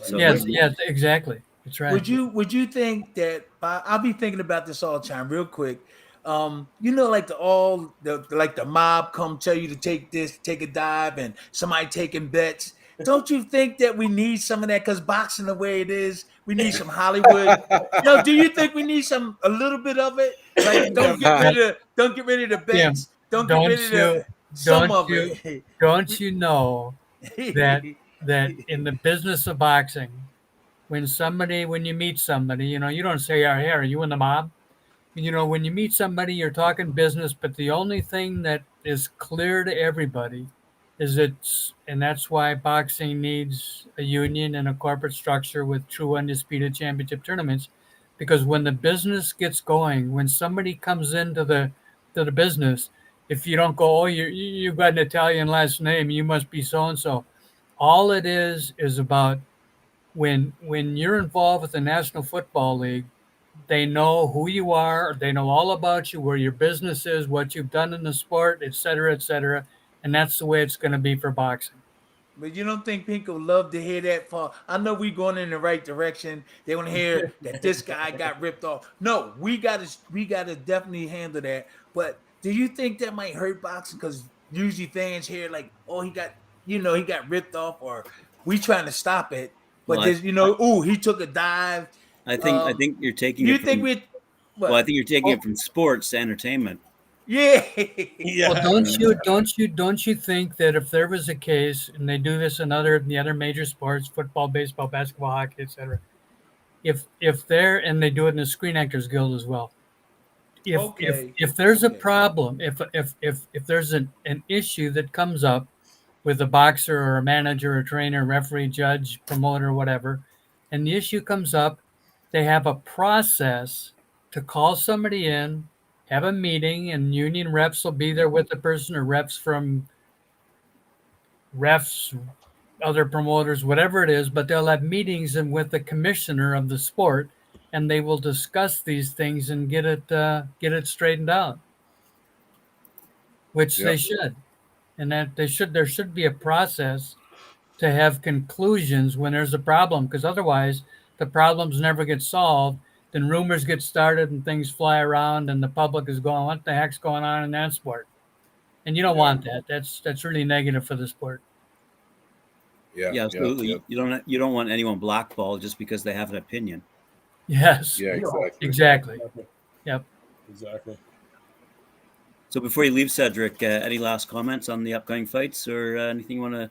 So Yes, exactly. That's right. Would you think that I'll be thinking about this all the time, real quick. Like the mob come tell you to take a dive, and somebody taking bets. Don't you think that we need some of that? Because boxing the way it is, we need some Hollywood. No, do you think we need a little bit of it? Like, don't get rid of the bets. Don't get rid of some of it. Don't you know that in the business of boxing, when you meet somebody, you don't say, "Hey, are you in the mob?" When you meet somebody, you're talking business, but the only thing that is clear to everybody is and that's why boxing needs a union and a corporate structure with true undisputed championship tournaments, because when the business gets going, when somebody comes into the business, if you don't go, "Oh, you've got an Italian last name, you must be so and so," all it is about when you're involved with the National Football League, they know who you are, they know all about you, where your business is, what you've done in the sport, et cetera, and that's the way it's going to be for boxing. But you don't think people love to hear that? I know we're going in the right direction. They want to hear that this guy got ripped off. No, we gotta definitely handle that. But do you think that might hurt boxing? Because usually fans hear like, "Oh, he got ripped off," or "We trying to stop it." But Well, there's he took a dive. I think you're taking You it think from. we? Well, I think you're taking it from sports to entertainment. Yeah. Yeah. Well, don't you think that if there was a case, and they do this in the other major sports, football, baseball, basketball, hockey, etc., if they do it in the Screen Actors Guild as well. If there's a problem, if there's an issue that comes up with a boxer or a manager or trainer, referee, judge, promoter, whatever, and the issue comes up, they have a process to call somebody in, have a meeting, and union reps will be there with the person, or refs, other promoters, whatever it is, but they'll have meetings with the commissioner of the sport, and they will discuss these things and get it straightened out, which they should. And that there should be a process to have conclusions when there's a problem, because otherwise the problems never get solved. Then rumors get started and things fly around, and the public is going, "What the heck's going on in that sport?" And you don't want that. That's really negative for the sport. Yeah, absolutely. You don't want anyone blackballed just because they have an opinion. Yes. Yeah, Exactly. Yep. Exactly. So before you leave, Cedric, any last comments on the upcoming fights, or anything you want to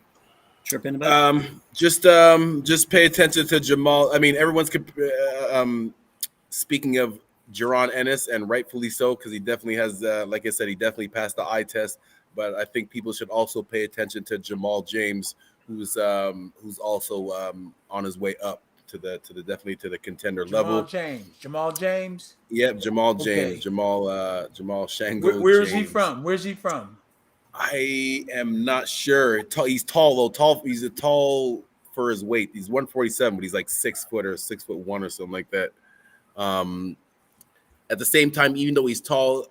chirp in about? Just pay attention to Jamal. I mean, everyone's speaking of Jaron Ennis, and rightfully so, because he definitely has, like I said, he definitely passed the eye test. But I think people should also pay attention to Jamal James, who's also on his way up to the contender level. Jamal James. Yep, Jamal James. Okay. Jamal Shango. Where is he from? Where's he from? I am not sure. He's tall though. He's a tall for his weight. He's 147, but he's like 6 foot or 6'1" or something like that. At the same time, even though he's tall,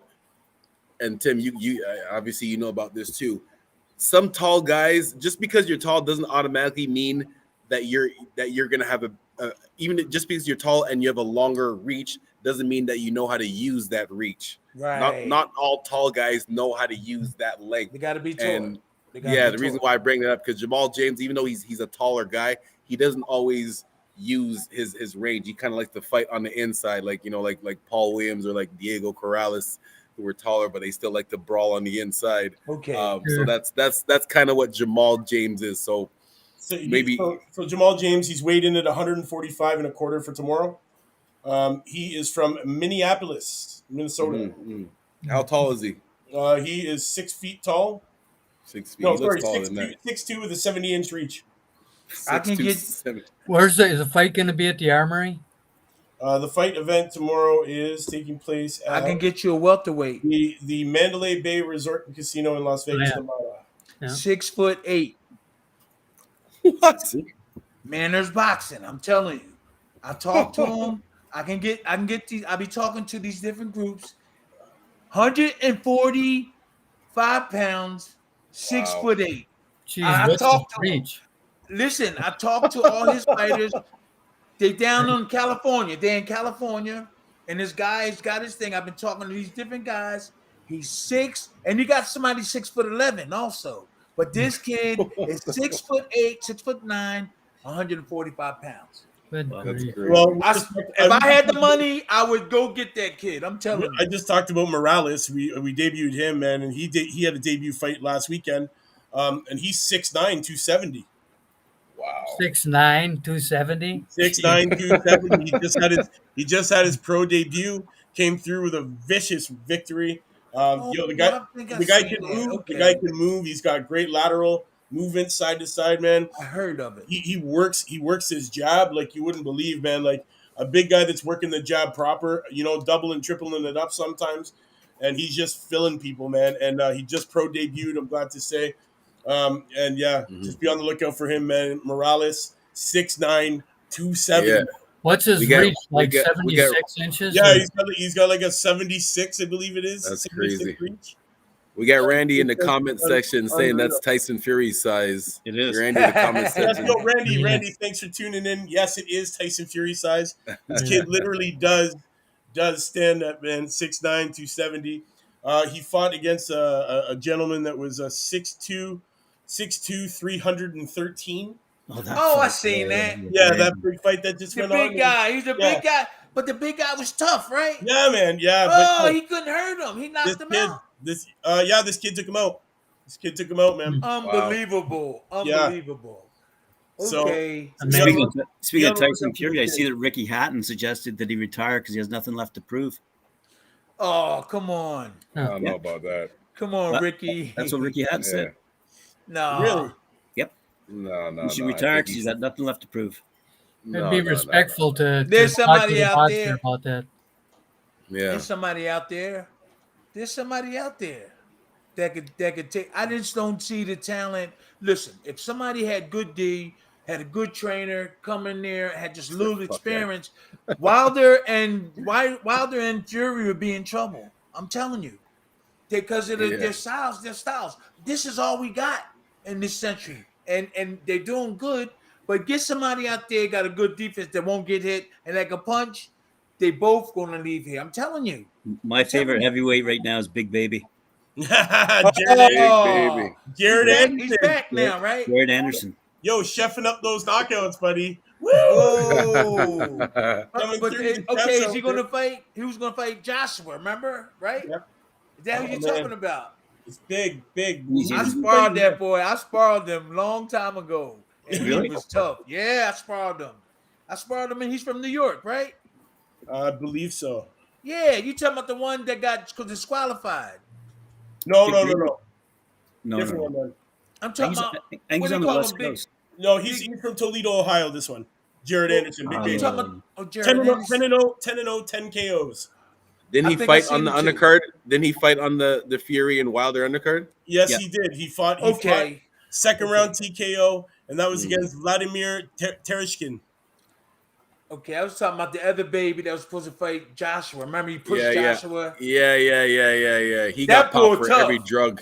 and Tim, you obviously you know about this too. Some tall guys, just because you're tall doesn't automatically mean that you're gonna have even just because you're tall and you have a longer reach doesn't mean that you know how to use that reach. Right. Not all tall guys know how to use that length. They got to be tall. And the reason why I bring that up because Jamal James, even though he's a taller guy, he doesn't always use his range. He kind of likes to fight on the inside, like Paul Williams or like Diego Corrales, who were taller, but they still like to brawl on the inside. Okay. So that's kind of what Jamal James is. So maybe so Jamal James, he's weighed in at 145 and a quarter for tomorrow. He is from Minneapolis, Minnesota. Mm-hmm. How tall is he? He is 6 feet tall. 6 feet. No, He looks sorry, taller than that. 6'2" with a 70-inch reach. I can 6'2", get- 7. Is the fight going to be at the Armory? The fight event tomorrow is taking place I at can get you a welterweight. the Mandalay Bay Resort and Casino in Las Vegas, Yeah. Nevada. Yeah. 6'8". What? Man, there's boxing. I'm telling you. I talk to him. I can get these. I'll be talking to these different groups. 145 pounds, 6'8". Jeez, I what's talked his to him. reach? Listen, I talked to all his fighters. They down in California. They're in California. And this guy's got his thing. I've been talking to these different guys. He's 6, and you got somebody 6'11" also. But this kid is 6'8", 6'9", 145 pounds. Good Wow, that's grief. great. Well, If I had the money, I would go get that kid. I'm telling I you. just talked about Morales. We debuted him, man, and he had a debut fight last weekend. And he's 6'9", 270. Wow. 6'9", 270. 6'9", 270. He just had his pro debut. Came through with a vicious victory. The guy can move. Okay. The guy can move. He's got great lateral movement, side to side, man. I heard of it. He works his jab like you wouldn't believe, man. Like a big guy that's working the jab proper, doubling, tripling it up sometimes, and he's just filling people, man. And he just pro debuted, I'm glad to say. Just be on the lookout for him, man. Morales, 6'9", 270. Yeah. What's his We got- reach? we Like got- 76 inches? Yeah, Or- he's got like a 76, I believe it is. That's 76 crazy. reach. We got Randy in the comment section saying that's Tyson Fury's size. It is. Randy in the comment Yes, section. yo, Randy, Yeah. Randy, thanks for tuning in. Yes, it is Tyson Fury size. This kid literally does stand up, man. 6'9", 270. He fought against a gentleman that was 6'2", 313. Oh, I seen that. Yeah, that big fight that just The went on. big guy. He's a Yeah. big guy. But the big guy was tough, right? Yeah, man. Yeah, Oh, but he couldn't hurt him. He knocked him out. this kid took him out. This kid took him out, man. Unbelievable. Yeah. Unbelievable. So- Okay. Speaking of Yeah, Tyson Fury, I see that Ricky Hatton suggested that he retire because he has nothing left to prove. Oh, come on. I don't know about that. Come on, What? Ricky. That's what Ricky Hatton Yeah. said. No. Really? No. He should I retire think because he's got nothing left to prove. It'd be respectful to There's talk somebody to the out boxer there. about that. Yeah. There's somebody out there. There's somebody out there that could take. I just don't see the talent. Listen, if somebody had good D, had a good trainer, come in there, had just little experience, Wilder and Fury would be in trouble. I'm telling you, because of their styles. This is all we got in this century, and they're doing good. But get somebody out there got a good defense that won't get hit and that can punch. They both gonna leave here. I'm telling you. My favorite heavyweight right now is Big Baby. Baby. Jared He's Anderson. back now, right? Jared Anderson. Yo, chefing up those knockouts, buddy. Woo! Oh. Coming But through the okay, chefs is he out gonna there. fight? He was gonna fight Joshua, remember? Right? Yep. Is that who Oh, you're man. talking about? It's big. He's- I sparred that boy. I sparred him long time ago. And Really? he was tough. Yeah, I sparred him. And he's from New York, right? I believe so. Yeah, you talking about the one that got disqualified. No. No, Different no. one, man. I'm I talking think about. he's, I think what he's do on you the call West him, big- Coast. No, he's from Toledo, Ohio, this one. Jared Anderson, big Oh, baby. You talking about? Oh, Jaron 10 Ennis? 10-0, 10 KOs. Didn't I he think I fight seen on the him too. undercard? Didn't he fight on the Fury and Wilder undercard? Yes, Yeah. he did. He fought Okay. second round TKO, and that was against Vladimir Tereshkin. Okay, I was talking about the other baby that was supposed to fight Joshua. Remember, he pushed Yeah, Joshua. yeah. He That got popped bull for tough. every drug.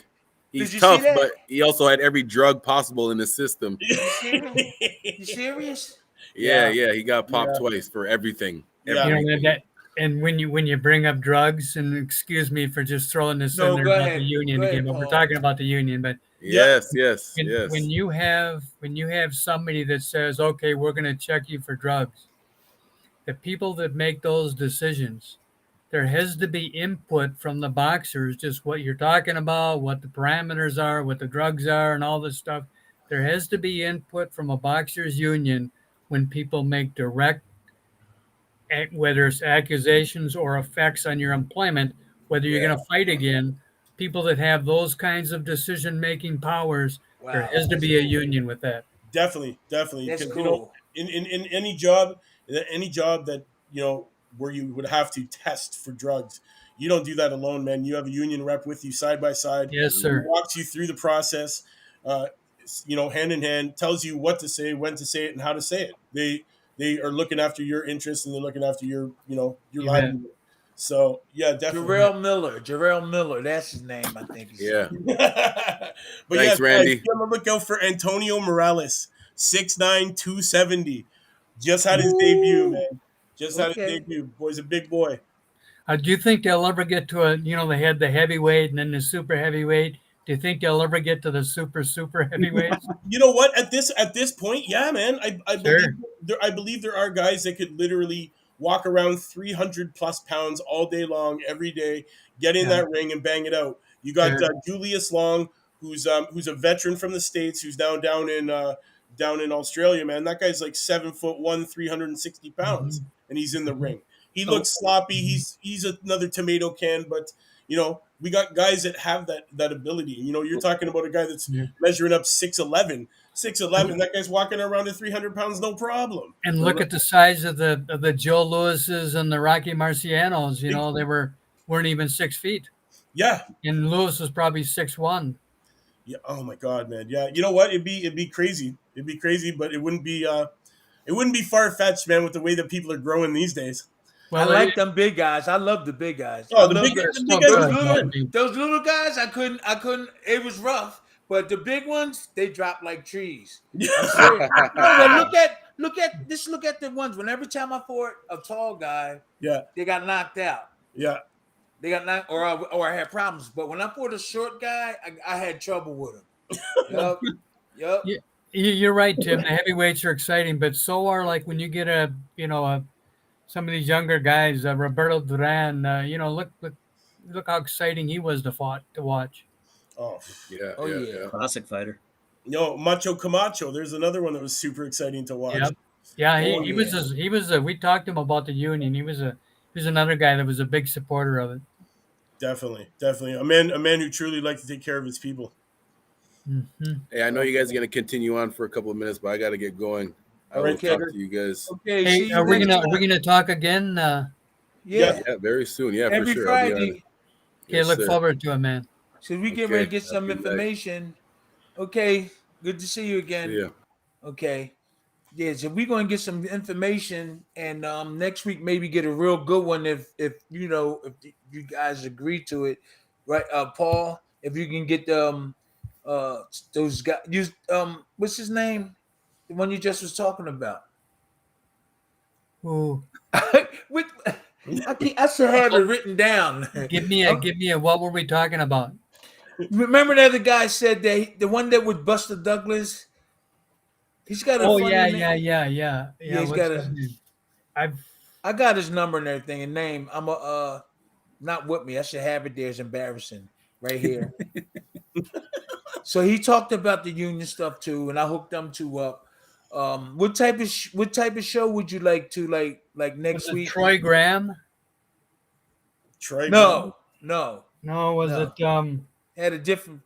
He's Did you tough, see that? but he also had every drug possible in his system. You serious? You serious? Yeah, Yeah. he got popped Yeah. twice for everything. Yeah. You know Everything. that, and when you bring up drugs, and excuse me for just throwing this No, in there go about ahead. the union Go again, ahead, but we're Paul. talking about the union. But Yes. when you have somebody that says, okay, we're going to check you for drugs, the people that make those decisions, there has to be input from the boxers, just what you're talking about, what the parameters are, what the drugs are, and all this stuff. There has to be input from a boxers union when people make direct, whether it's accusations or effects on your employment, whether you're going to fight again. People that have those kinds of decision-making powers, there Wow, has to that's be a cool. union with that. Definitely, That's because cool. in any job that where you would have to test for drugs, you don't do that alone, man. You have a union rep with you side by side, Yes, who sir. walks you through the process, uh, hand in hand, tells you what to say, when to say it, and how to say it. They are looking after your interests, and they're looking after your your You bet. livelihood. So yeah, definitely. Jarrell Miller, that's his name, I think he Yeah. said. But Thanks, yes, guys, Randy. be on the lookout for Antonio Morales, 6'9", 270. Just had his debut, Ooh, man. Just had his okay. debut. Boy's a big boy. Do you think they'll ever get to they had the heavyweight and then the super heavyweight? Do you think they'll ever get to the super heavyweights? You know what? At this point, yeah, man. Sure. I believe there are guys that could literally walk around 300 plus pounds all day long, every day, get in Yeah. that ring and bang it out. You got Sure. Julius Long, who's a veteran from the States, who's now down in Australia, man. That guy's like 7'1", 360 pounds, Mhm. and he's in the Mhm. ring. He So, looks sloppy. Mhm. He's another tomato can, but we got guys that have that ability. You're talking about a guy that's Yeah. measuring up 6'11". 6'11", And that guy's walking around at 300 pounds, no problem. look at the size of the Joe Lewis's and the Rocky Marcianos. They weren't even 6 feet, Yeah. and Lewis was probably 6'1". Yeah. Oh my God, man. Yeah. You know what? It'd be crazy. It'd be crazy, but it wouldn't be far fetched, man, with the way that people are growing these days. I Well, like them big guys. I love the big guys. I Oh, the love big they're the big still guys those are good. But I little fun. mean, those little guys. I couldn't. It was rough, but the big ones they drop like trees. I'm serious. No, but look at the ones. When every time I fought a tall guy, Yeah. they got knocked out. Yeah. They got knocked, or I had problems. But when I fought a short guy, I had trouble with him. Yup. Yup. yeah, you're right, Tim. The heavyweights are exciting, but so are like when you get some of these younger guys, Roberto Duran. Look how exciting he was to watch. Oh. Oh yeah. Classic fighter. Macho Camacho. There's another one that was super exciting to watch. Yep. Yeah, Oh he was yeah. we talked to him about the union. He was another guy that was a big supporter of it. Definitely. Definitely. A man who truly liked to take care of his people. Hmm. Hey, I know you guys are gonna continue on for a couple of minutes, but I gotta get going. I All will right, talk Kegger. to you guys. Okay. Hey, See you next are we time. gonna talk again? Yeah. Yeah, very soon. Yeah, Every for sure. I'll be on. Friday. Okay, Yes, look sir. forward to it, man. So we get ready Okay. to get Have a some good night. information. Okay. Good to see you See again. ya. Okay. Yeah, so we're gonna get some information and next week maybe get a real good one if you guys agree to it. Right, Paul, if you can get uh those guys what's his name? The one you just was talking about. Ooh, With, I should have it written down. give me a. What were we talking about? Remember the other guy said that the one that was Buster Douglas. He's got a Oh funny yeah, name. yeah. Yeah, he's What's got his a. name? I've I got his number and everything and name. I'm a not with me. I should have it there. It's embarrassing right here. So he talked about the union stuff too, and I hooked them two up. What type of show would you like to like was next it week? Troy Graham? Troy Graham. No. No, was No. it Had a different.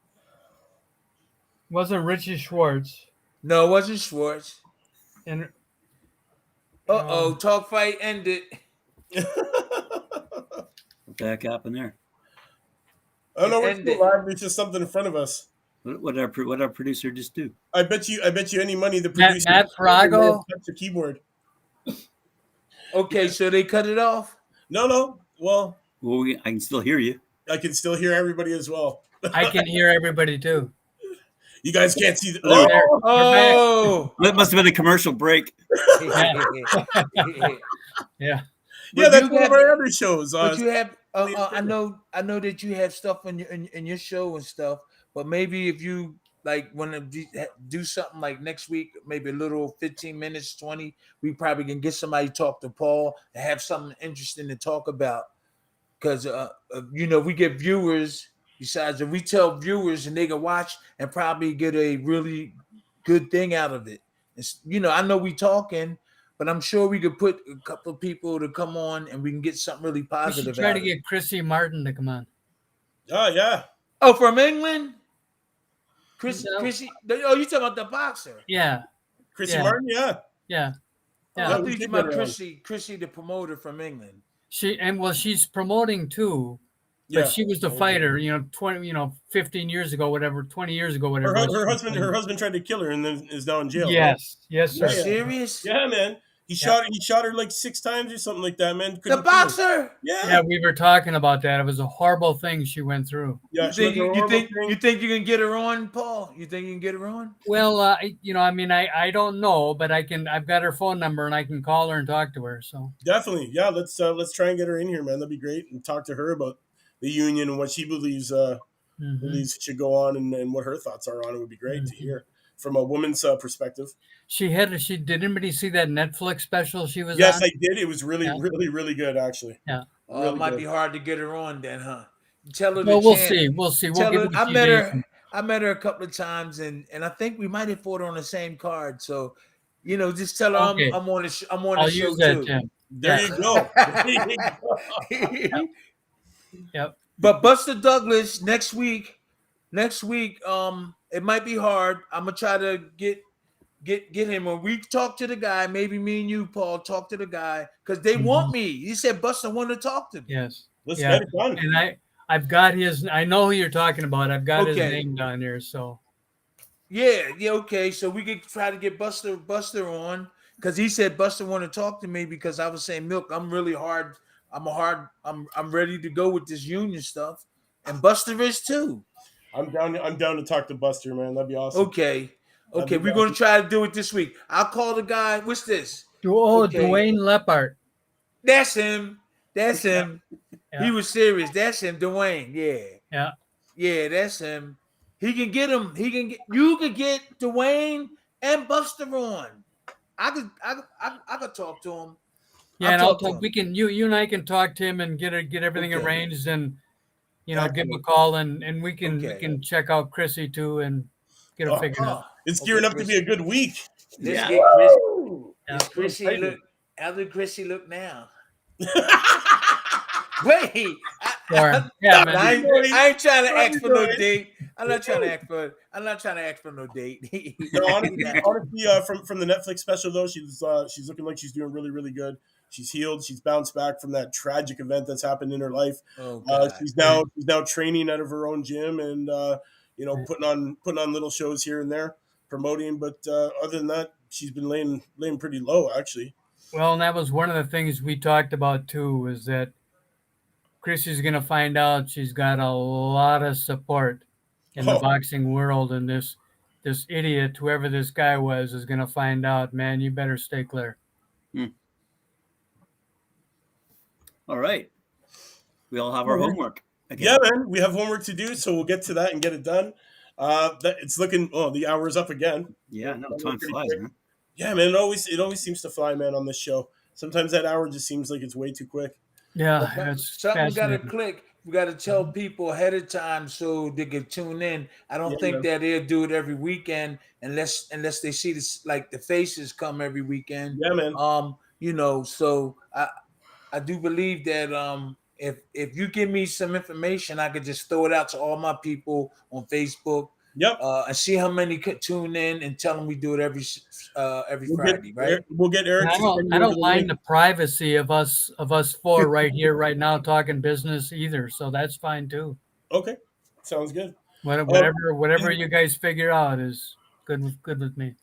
wasn't Richie Schwartz? No, it wasn't Schwartz. And Talk fight ended. What the heck happened there? I don't know. We're End still it. live. There's just something in front of us. What our producer just do? I bet you any money the Matt producer Frago? touch the keyboard. Okay, so they cut it off. No. Well, Well, I can still hear you. I can still hear everybody as well. I can hear everybody too. You guys can't see the. There- There, Oh, we're back. Oh, That must have been a commercial break. Yeah. Yeah. yeah, that's you one of got- our other shows. But you have, I know that you have stuff in your show and stuff. But maybe if you like want to do something like next week, maybe a little 15 minutes, 20, we probably can get somebody to talk to Paul and have something interesting to talk about. Because we get viewers. Besides, if we tell viewers and they can watch and probably get a really good thing out of it. It's, I know we talking, but I'm sure we could put a couple of people to come on and we can get something really We positive should try out to of it. get Chrissy Martin to come on. Oh yeah, Oh, from England? Chrissy, No. Chrissy. Oh, you talking about the boxer? Yeah. Chrissy Yeah. Martin. Yeah, Yeah. Oh, Yeah. I thought we you did talking about get her on. Chrissy, the promoter from England. She's promoting too, but yeah. she was the fighter, 15 years ago, whatever, 20 years ago, Her, whatever. it was. her husband tried to kill her and then is now in jail. Yes. Yes, You sir. Yeah. serious? Yeah, man. He shot her like 6 times or something like that, man. The Couldn't kill her. boxer? Yeah, we were talking about that. It was a horrible thing she went through. Yeah, You she went think through a you horrible think thing. you think you can get her on, Paul? You think you can get her on? Well, I don't know, but I've got her phone number and I can call her and talk to her. So Definitely, yeah. Let's try and get her in here, man. That'd be great, and talk to her about the union and what she believes believes should go on, and what her thoughts are on it. Would be great to hear from a woman's perspective. did anybody see that Netflix special she was Yes, on? I did. It was really, Yeah. really, really good, actually. Yeah. Really It might good. be hard to get her on then, huh? Tell her Well, the we'll chance. see. We'll see. We'll Tell give her, it a I few met days. her. I met her a couple of times, and I think we might have fought her on the same card. So, just tell her Okay. I'm on the I'm on I'll the show use that, too. Tim. There Yeah. you go. There you go. Yep. But Buster Douglas next week, it might be hard. I'm gonna try to get him. When we talk to the guy, maybe me and you, Paul, talk to the guy because they want me. He said Buster wanted to talk to me. Yes. Let's Yeah. get it done. And I've got his. I know who you're talking about. I've got his Okay. name down here. So Yeah, okay. So we could try to get Buster on because he said Buster wanted to talk to me because I was saying, Milk, I'm really hard. I'm ready to go with this union stuff, and Buster is too. I'm down to talk to Buster, man. That'd be awesome. Okay, That'd be we're gonna try to do it this week. I'll call the guy. What's this? Okay. Dwayne Lepard. That's him. That's him. Yeah. He was serious. That's him, Dwayne. Yeah. Yeah, that's him. He can get him. You could get Dwayne and Buster on. I could talk to him. Yeah, and I'll I'll talk to talk. him. We can. You and I can talk to him and get everything Okay. arranged and give him a Excellent. call and we can Okay. check out Chrissy too and get her figured out. It's gearing up to be a good week. Let's Yeah. get Chris. Yeah. Does Chrissy excited. look? How did Chrissy look now? Wait, Yeah, man. I ain't trying to ask for no date. I'm not trying to ask for no date. No, honestly, from the Netflix special though, she's looking like she's doing really, really good. She's healed. She's bounced back from that tragic event that's happened in her life. Oh, God. She's now training out of her own gym and putting on little shows here and there, promoting. But other than that, she's been laying pretty low actually. Well, and that was one of the things we talked about too, was that Chrissy's going to find out she's got a lot of support in the Oh. boxing world, and this idiot, whoever this guy was, is going to find out. Man, you better stay clear. All right. We all have our homework. Yeah, Again. man, we have homework to do, so we'll get to that and get it done. It's looking. Oh, the hour is up again. Yeah, no, That time went pretty flies, quick. man. Yeah, man, it always seems to fly, man, on this show. Sometimes that hour just seems like it's way too quick. Yeah, it's Something got to fascinating. click. We got to tell people ahead of time so they can tune in. I don't Yeah, think man. that they'll do it every weekend unless they see this, like the faces come every weekend. Yeah, man. So I do believe that if you give me some information, I could just throw it out to all my people on Facebook. Yep. And see how many could tune in and tell them we do it every Friday, right? We'll get Eric. And I don't mind the privacy of us four right here, right now, talking business either. So that's fine too. Okay, sounds good. Whatever you guys figure out is good with me.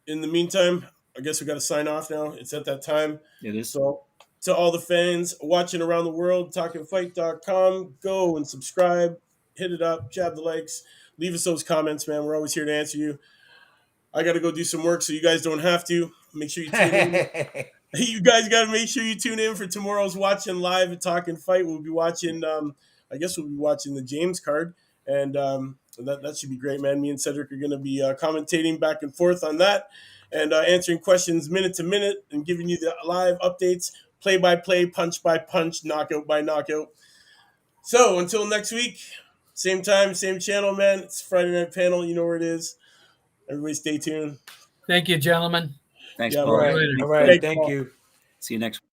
In the meantime, I guess we got to sign off now. It's at that time. It is. So to all the fans watching around the world, talkinfight.com, go and subscribe, hit it up, jab the likes, leave us those comments, man. We're always here to answer you. I got to go do some work so you guys don't have to. Make sure you tune in. You guys got to make sure you tune in for tomorrow's watching live at Talkin' Fight. We'll be watching, I guess we'll be watching the James card. And that should be great, man. Me and Cedric are going to be commentating back and forth on that and answering questions minute to minute and giving you the live updates, play by play, punch by punch, knockout by knockout. So until next week, same time, same channel, man. It's Friday Night Panel. You know where it is. Everybody stay tuned. Thank you, gentlemen. Thanks, Yeah, Paul. All right. Thank Thank Paul. you. See you next week.